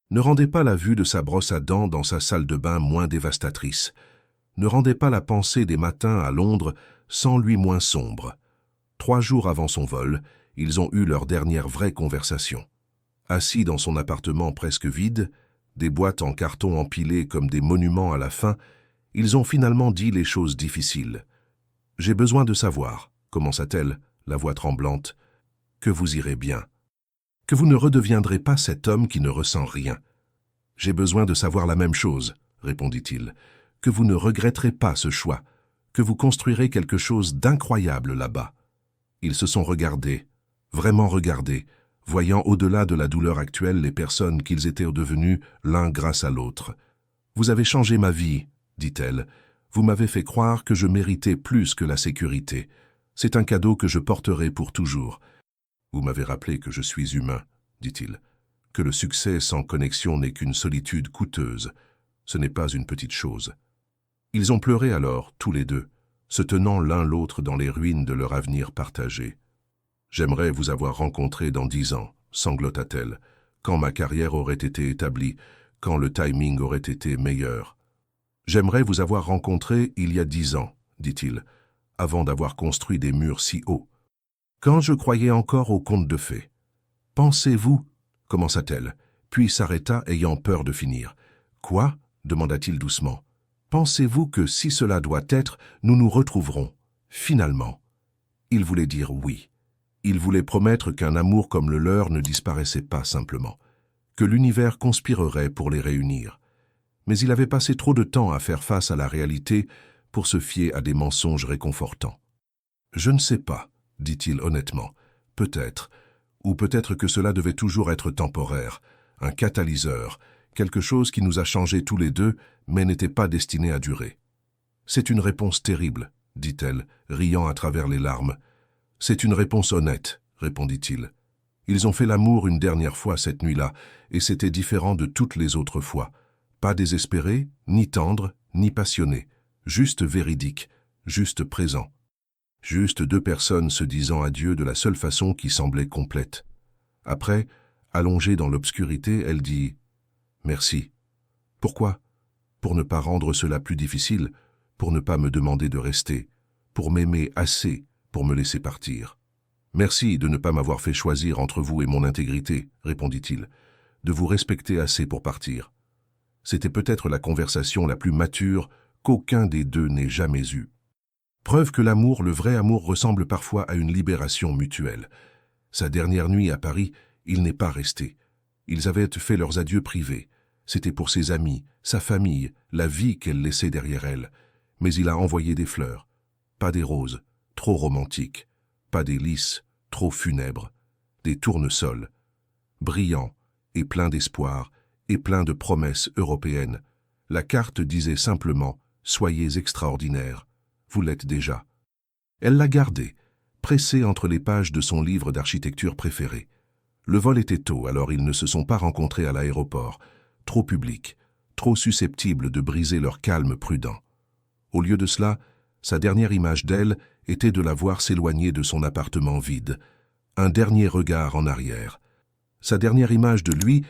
S1: Ne rendait pas la vue de sa brosse à dents dans sa salle de bain moins dévastatrice. Ne rendait pas la pensée des matins à Londres sans lui moins sombre. 3 jours avant son vol, ils ont eu leur dernière vraie conversation. Assis dans son appartement presque vide, des boîtes en carton empilées comme des monuments à la fin, ils ont finalement dit les choses difficiles. « J'ai besoin de savoir, » commença-t-elle, la voix tremblante, « que vous irez bien. Que vous ne redeviendrez pas cet homme qui ne ressent rien. J'ai besoin de savoir la même chose, » répondit-il, « que vous ne regretterez pas ce choix, que vous construirez quelque chose d'incroyable là-bas. » Ils se sont regardés, vraiment regardés, voyant au-delà de la douleur actuelle les personnes qu'ils étaient devenus l'un grâce à l'autre. « Vous avez changé ma vie, » dit-elle. « Vous m'avez fait croire que je méritais plus que la sécurité. C'est un cadeau que je porterai pour toujours. Vous m'avez rappelé que je suis humain, » dit-il, « que le succès sans connexion n'est qu'une solitude coûteuse. Ce n'est pas une petite chose. » Ils ont pleuré alors, tous les deux, se tenant l'un l'autre dans les ruines de leur avenir partagé. « J'aimerais vous avoir rencontré dans 10 ans, » sanglota-t-elle, « quand ma carrière aurait été établie, quand le timing aurait été meilleur. J'aimerais vous avoir rencontré il y a 10 ans, » dit-il, « avant d'avoir construit des murs si hauts. Quand je croyais encore aux contes de fées. Pensez-vous, » commença-t-elle, puis s'arrêta ayant peur de finir. « Quoi ?» demanda-t-il doucement. « Pensez-vous que si cela doit être, nous nous retrouverons, finalement ?» Il voulait dire oui. Il voulait promettre qu'un amour comme le leur ne disparaissait pas simplement, que l'univers conspirerait pour les réunir. Mais il avait passé trop de temps à faire face à la réalité pour se fier à des mensonges réconfortants. « Je ne sais pas, » dit-il honnêtement. « Peut-être, ou peut-être que cela devait toujours être temporaire, un catalyseur, quelque chose qui nous a changés tous les deux, mais n'était pas destiné à durer. »« C'est une réponse terrible, » dit-elle, riant à travers les larmes. « C'est une réponse honnête, » répondit-il. Ils ont fait l'amour une dernière fois cette nuit-là, et c'était différent de toutes les autres fois. Pas désespéré, ni tendre, ni passionné, juste véridique, juste présent. Juste 2 personnes se disant adieu de la seule façon qui semblait complète. Après, allongée dans l'obscurité, elle dit « Merci. » Pourquoi? Pour ne pas rendre cela plus difficile, pour ne pas me demander de rester, pour m'aimer assez pour me laisser partir. « Merci de ne pas m'avoir fait choisir entre vous et mon intégrité, » répondit-il, « de vous respecter assez pour partir. » C'était peut-être la conversation la plus mature qu'aucun des deux n'ait jamais eue. Preuve que l'amour, le vrai amour, ressemble parfois à une libération mutuelle. Sa dernière nuit à Paris, il n'est pas resté. Ils avaient fait leurs adieux privés. C'était pour ses amis, sa famille, la vie qu'elle laissait derrière elle. Mais il a envoyé des fleurs. Pas des roses, trop romantiques. Pas des lys, trop funèbres. Des tournesols. Brillants et pleins d'espoir et pleins de promesses européennes. La carte disait simplement « Soyez extraordinaires ». Vous l'êtes déjà. Elle l'a gardé, pressé entre les pages de son livre d'architecture préféré. Le vol était tôt, alors ils ne se sont pas rencontrés à l'aéroport, trop publics, trop susceptibles de briser leur calme prudent. Au lieu de cela, sa dernière image d'elle était de la voir s'éloigner de son appartement vide, un dernier regard en arrière. Sa dernière image de lui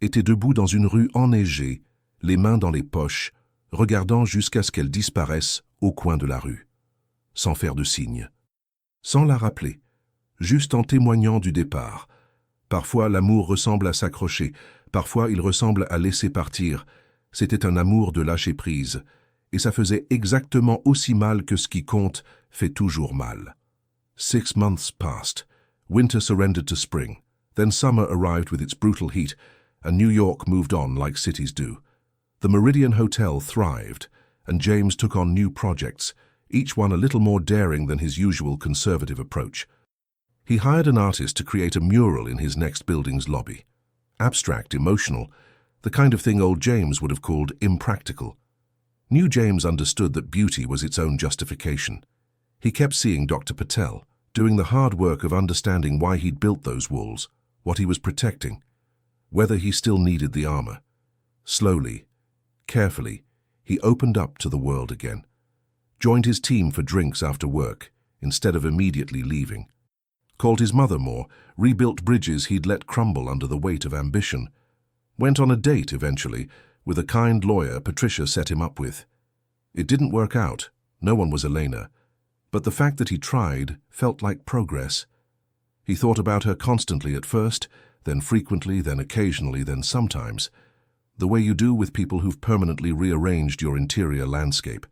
S1: était debout dans une rue enneigée, les mains dans les poches, regardant jusqu'à ce qu'elle disparaisse au coin de la rue, sans faire de signe, sans la rappeler, juste en témoignant du départ. Parfois l'amour ressemble à s'accrocher, parfois il ressemble à laisser partir. C'était un amour de lâcher prise, et ça faisait exactement aussi mal que ce qui compte fait toujours mal. 6 months passed. Winter surrendered to spring. Then summer arrived with its brutal heat, and New York moved on like cities do. The Meridian Hotel thrived, and James took on new projects, each one a little more daring than his usual conservative approach. He hired an artist to create a mural in his next building's lobby. Abstract, emotional, the kind of thing old James would have called impractical. New James understood that beauty was its own justification. He kept seeing Dr. Patel, doing the hard work of understanding why he'd built those walls, what he was protecting, whether he still needed the armor. Slowly, carefully, he opened up to the world again. Joined his team for drinks after work, instead of immediately leaving. Called his mother more, rebuilt bridges he'd let crumble under the weight of ambition. Went on a date, eventually, with a kind lawyer Patricia set him up with. It didn't work out. No one was Elena. But the fact that he tried felt like progress. He thought about her constantly at first, then frequently, then occasionally, then sometimes. The way you do with people who've permanently rearranged your interior landscape.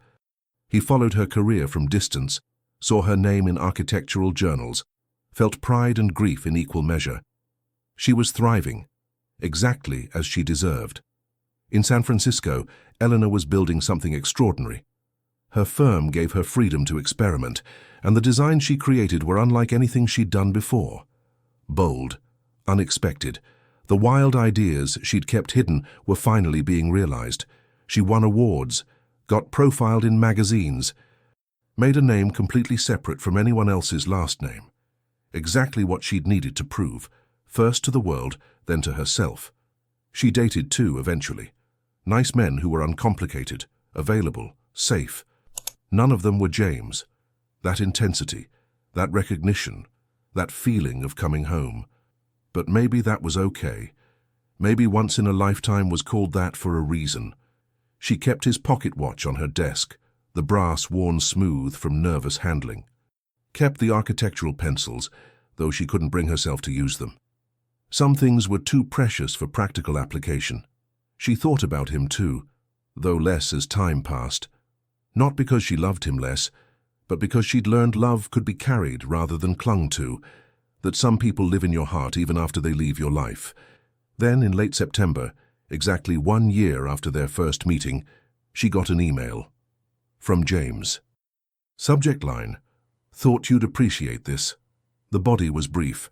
S1: He followed her career from distance, saw her name in architectural journals, felt pride and grief in equal measure. She was thriving, exactly as she deserved. In San Francisco, Eleanor was building something extraordinary. Her firm gave her freedom to experiment, and the designs she created were unlike anything she'd done before. Bold, unexpected. The wild ideas she'd kept hidden were finally being realized. She won awards, got profiled in magazines, made a name completely separate from anyone else's last name. Exactly what she'd needed to prove, first to the world, then to herself. She dated too, eventually. Nice men who were uncomplicated, available, safe. None of them were James. That intensity, that recognition, that feeling of coming home. But maybe that was okay. Maybe once in a lifetime was called that for a reason. She kept his pocket watch on her desk, the brass worn smooth from nervous handling. Kept the architectural pencils, though she couldn't bring herself to use them. Some things were too precious for practical application. She thought about him too, though less as time passed. Not because she loved him less, but because she'd learned love could be carried rather than clung to, that some people live in your heart even after they leave your life. Then, in late September, exactly 1 year after their first meeting, she got an email. From James. Subject line: "Thought you'd appreciate this." The body was brief.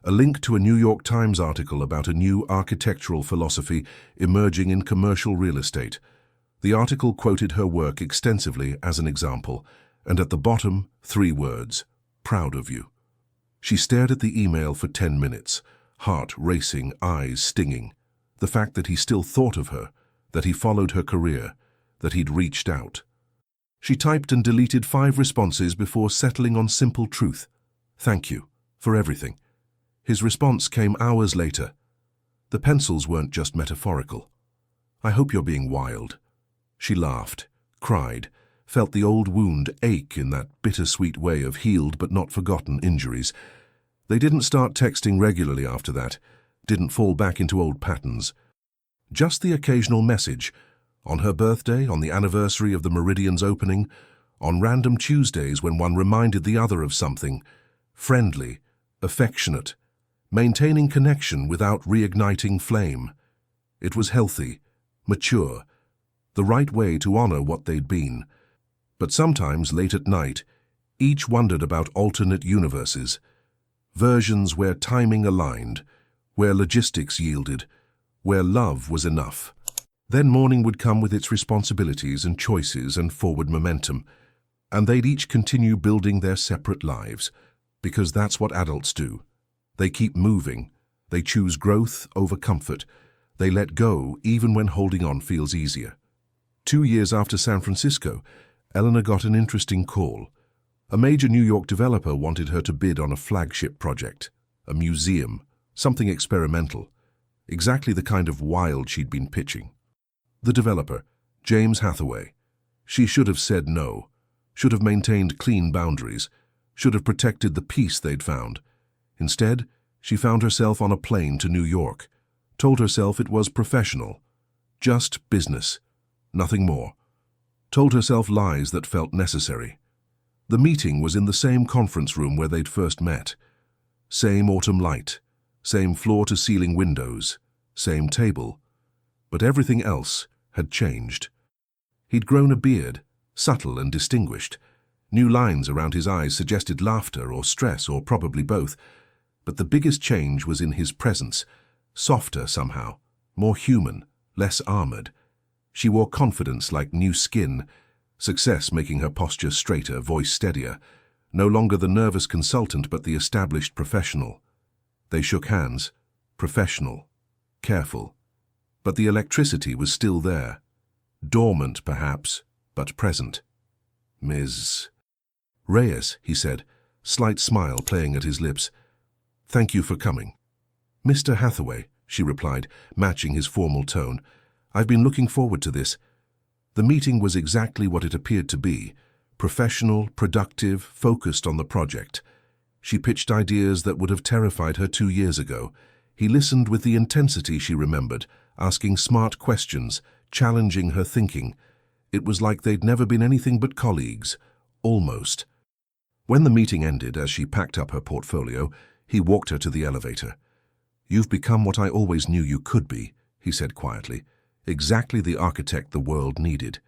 S1: A link to a New York Times article about a new architectural philosophy emerging in commercial real estate. The article quoted her work extensively as an example, and at the bottom, 3 words: "Proud of you." She stared at the email for 10 minutes, heart racing, eyes stinging. The fact that he still thought of her, that he followed her career, that he'd reached out. She typed and deleted 5 responses before settling on simple truth. "Thank you, for everything." His response came hours later. The pencils weren't just metaphorical. "I hope you're being wild." She laughed, cried, felt the old wound ache in that bittersweet way of healed but not forgotten injuries. They didn't start texting regularly after that, didn't fall back into old patterns. Just the occasional message, on her birthday, on the anniversary of the Meridian's opening, on random Tuesdays when one reminded the other of something, friendly, affectionate, maintaining connection without reigniting flame. It was healthy, mature, the right way to honor what they'd been. But sometimes, late at night, each wondered about alternate universes, versions where timing aligned, where logistics yielded, where love was enough. Then morning would come with its responsibilities and choices and forward momentum, and they'd each continue building their separate lives, because that's what adults do. They keep moving, they choose growth over comfort, they let go even when holding on feels easier. 2 years after San Francisco, Eleanor got an interesting call. A major New York developer wanted her to bid on a flagship project, a museum, something experimental, exactly the kind of wild she'd been pitching. The developer, James Hathaway. She should have said no, should have maintained clean boundaries, should have protected the peace they'd found. Instead, she found herself on a plane to New York, told herself it was professional, Just business. Nothing more. Told herself lies that felt necessary. The meeting was in the same conference room where they'd first met. Same autumn light, same floor-to-ceiling windows, same table. But everything else had changed. He'd grown a beard, subtle and distinguished. New lines around his eyes suggested laughter or stress or probably both. But the biggest change was in his presence, softer somehow, more human, less armored. She wore confidence like new skin, success making her posture straighter, voice steadier. No longer the nervous consultant, but the established professional. They shook hands, professional, careful. But the electricity was still there. Dormant, perhaps, but present. Ms. Reyes, he said, slight smile playing at his lips. Thank you for coming. Mr. Hathaway, she replied, matching his formal tone. I've been looking forward to this. The meeting was exactly what it appeared to be. Professional, productive, focused on the project. She pitched ideas that would have terrified her 2 years ago. He listened with the intensity she remembered, asking smart questions, challenging her thinking. It was like they'd never been anything but colleagues. Almost. When the meeting ended, as she packed up her portfolio, he walked her to the elevator. You've become what I always knew you could be, he said quietly. Exactly the architect the world needed.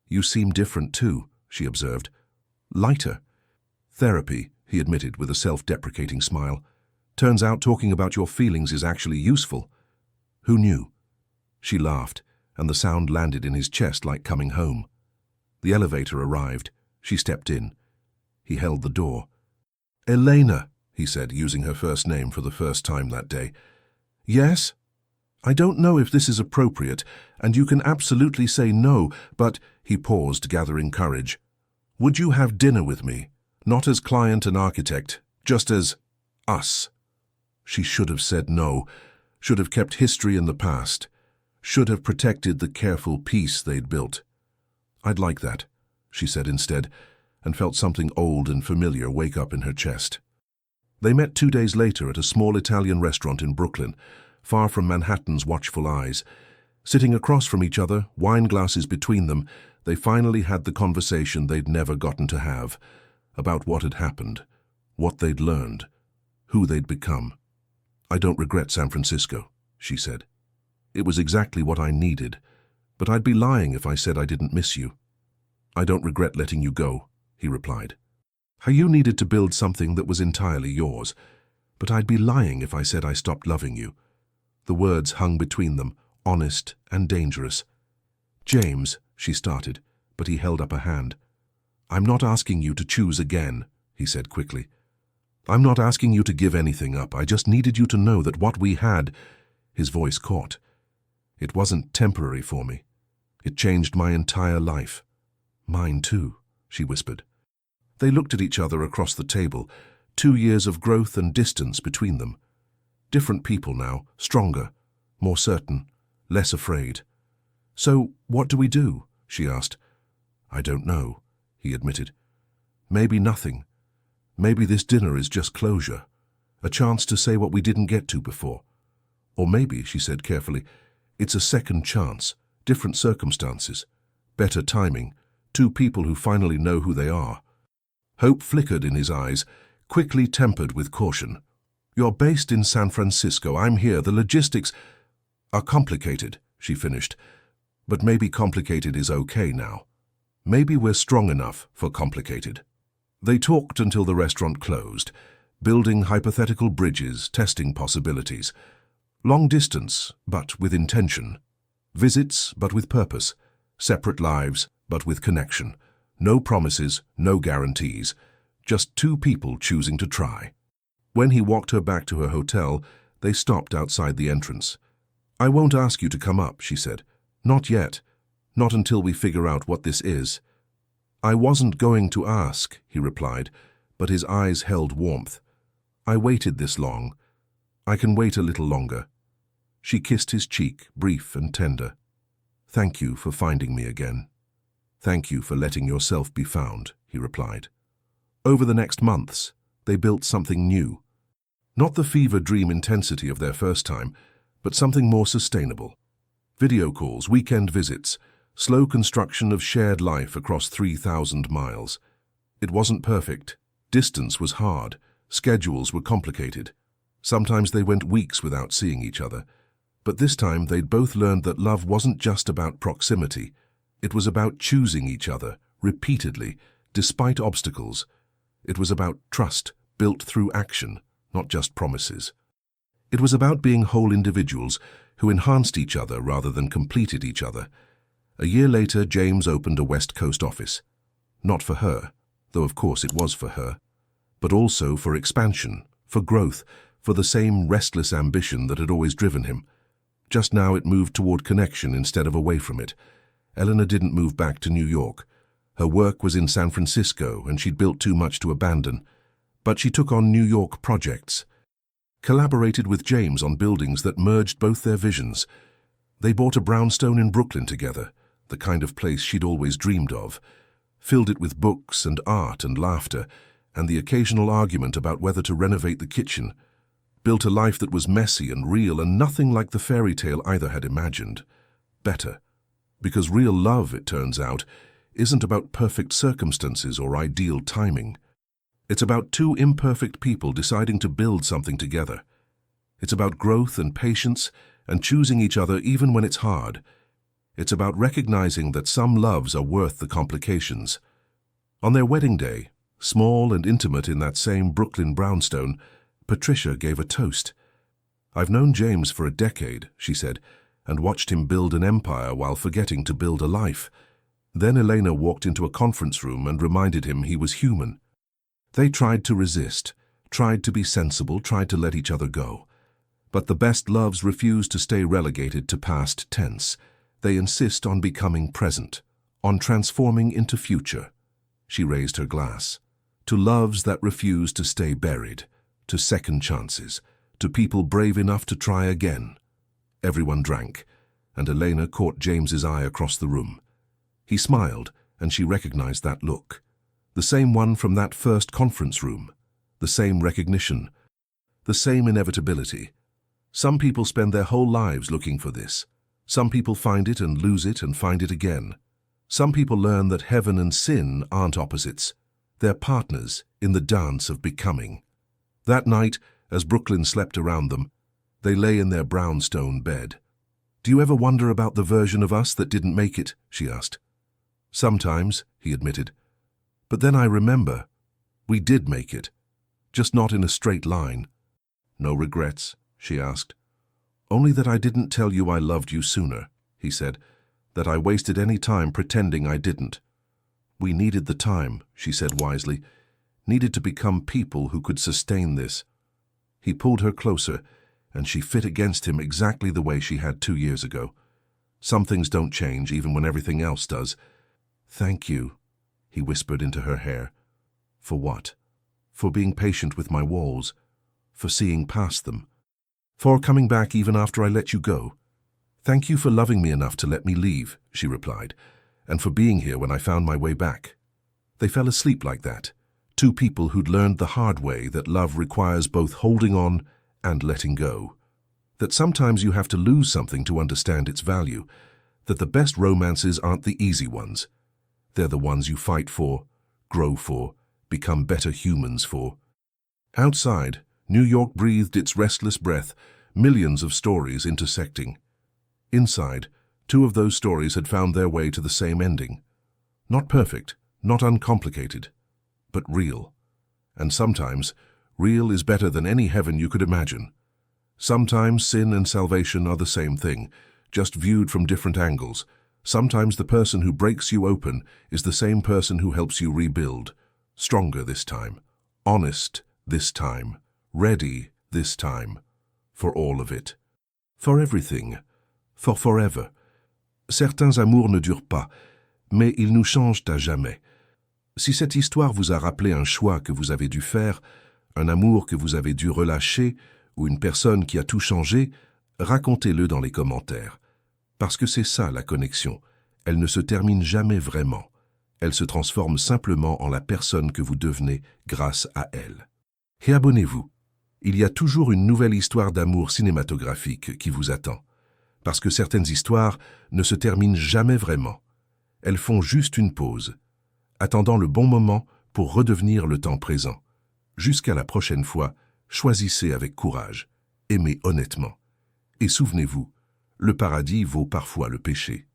S1: You seem different too, she observed. Lighter. Therapy, he admitted with a self-deprecating smile. Turns out talking about your feelings is actually useful. Who knew? She laughed, and the sound landed in his chest like coming home. The elevator arrived. She stepped in. He held the door. Elena, he said, using her first name for the first time that day. Yes? I don't know if this is appropriate, and you can absolutely say no, but, he paused, gathering courage. Would you have dinner with me? Not as client and architect, just as us. She should have said no, should have kept history in the past, should have protected the careful peace they'd built. I'd like that, she said instead, and felt something old and familiar wake up in her chest. They met 2 days later at a small Italian restaurant in Brooklyn, far from Manhattan's watchful eyes. Sitting across from each other, wine glasses between them, they finally had the conversation they'd never gotten to have, about what had happened, what they'd learned, who they'd become. I don't regret San Francisco, she said. It was exactly what I needed, but I'd be lying if I said I didn't miss you. I don't regret letting you go, he replied. How you needed to build something that was entirely yours, but I'd be lying if I said I stopped loving you. The words hung between them, honest and dangerous. James, she started, but he held up a hand. I'm not asking you to choose again, he said quickly. I'm not asking you to give anything up. I just needed you to know that what we had, his voice caught. It wasn't temporary for me. It changed my entire life. Mine too, she whispered. They looked at each other across the table, 2 years of growth and distance between them. Different people now, stronger, more certain, less afraid. So, what do we do? She asked. I don't know, he admitted. Maybe nothing. Maybe this dinner is just closure, a chance to say what we didn't get to before. Or maybe, she said carefully, it's a second chance, different circumstances, better timing, 2 people who finally know who they are. Hope flickered in his eyes, quickly tempered with caution. You're based in San Francisco. I'm here. The logistics are complicated, she finished. But maybe complicated is okay now. Maybe we're strong enough for complicated. They talked until the restaurant closed, building hypothetical bridges, testing possibilities. Long distance, but with intention. Visits, but with purpose. Separate lives, but with connection. No promises, no guarantees. Just 2 people choosing to try. When he walked her back to her hotel, they stopped outside the entrance. I won't ask you to come up, she said. Not yet. Not until we figure out what this is. I wasn't going to ask, he replied, but his eyes held warmth. I waited this long. I can wait a little longer. She kissed his cheek, brief and tender. Thank you for finding me again. Thank you for letting yourself be found, he replied. Over the next months, they built something new. Not the fever dream intensity of their first time, but something more sustainable. Video calls, weekend visits, slow construction of shared life across 3,000 miles. It wasn't perfect. Distance was hard. Schedules were complicated. Sometimes they went weeks without seeing each other. But this time they'd both learned that love wasn't just about proximity. It was about choosing each other, repeatedly, despite obstacles. It was about trust, built through action, not just promises. It was about being whole individuals who enhanced each other rather than completed each other. A year later, James opened a West Coast office. Not for her, though of course it was for her, but also for expansion, for growth, for the same restless ambition that had always driven him. Just now it moved toward connection instead of away from it. Eleanor didn't move back to New York. Her work was in San Francisco and she'd built too much to abandon. But she took on New York projects, collaborated with James on buildings that merged both their visions. They bought a brownstone in Brooklyn together, the kind of place she'd always dreamed of, filled it with books and art and laughter, and the occasional argument about whether to renovate the kitchen. Built a life that was messy and real and nothing like the fairy tale either had imagined. Better. Because real love, it turns out, isn't about perfect circumstances or ideal timing. It's about two imperfect people deciding to build something together. It's about growth and patience and choosing each other even when it's hard. It's about recognizing that some loves are worth the complications. On their wedding day, small and intimate in that same Brooklyn brownstone, Patricia gave a toast. "I've known James for a decade," she said, "and watched him build an empire while forgetting to build a life." Then Elena walked into a conference room and reminded him he was human. They tried to resist, tried to be sensible, tried to let each other go. But the best loves refuse to stay relegated to past tense. They insist on becoming present, on transforming into future. She raised her glass. To loves that refuse to stay buried, to second chances, to people brave enough to try again. Everyone drank, and Elena caught James's eye across the room. He smiled, and she recognized that look. The same one from that first conference room. The same recognition. The same inevitability. Some people spend their whole lives looking for this. Some people find it and lose it and find it again. Some people learn that heaven and sin aren't opposites. They're partners in the dance of becoming. That night, as Brooklyn slept around them, they lay in their brownstone bed. "Do you ever wonder about the version of us that didn't make it?" she asked. "Sometimes," he admitted. "But then I remember. We did make it. Just not in a straight line." "No regrets?" she asked. "Only that I didn't tell you I loved you sooner," he said. "That I wasted any time pretending I didn't." "We needed the time," she said wisely. "Needed to become people who could sustain this." He pulled her closer, and she fit against him exactly the way she had 2 years ago. Some things don't change, even when everything else does. "Thank you," he whispered into her hair. "For what? For being patient with my walls. For seeing past them. For coming back even after I let you go. Thank you for loving me enough to let me leave," she replied, "and for being here when I found my way back." They fell asleep like that. Two people who'd learned the hard way that love requires both holding on and letting go. That sometimes you have to lose something to understand its value. That the best romances aren't the easy ones. They're the ones you fight for, grow for, become better humans for. Outside, New York breathed its restless breath, millions of stories intersecting. Inside, 2 of those stories had found their way to the same ending. Not perfect, not uncomplicated, but real. And sometimes, real is better than any heaven you could imagine. Sometimes sin and salvation are the same thing, just viewed from different angles. Sometimes the person who breaks you open is the same person who helps you rebuild. Stronger this time, honest this time, ready this time, for all of it. For everything, for forever. Certains amours ne durent pas, mais ils nous changent à jamais. Si cette histoire vous a rappelé un choix que vous avez dû faire, un amour que vous avez dû relâcher, ou une personne qui a tout changé, racontez-le dans les commentaires. Parce que c'est ça la connexion. Elle ne se termine jamais vraiment. Elle se transforme simplement en la personne que vous devenez grâce à elle. Et abonnez-vous. Il y a toujours une nouvelle histoire d'amour cinématographique qui vous attend. parce que certaines histoires ne se terminent jamais vraiment. Elles font juste une pause, attendant le bon moment pour redevenir le temps présent. Jusqu'à la prochaine fois, choisissez avec courage, aimez honnêtement. Et souvenez-vous, le paradis vaut parfois le péché.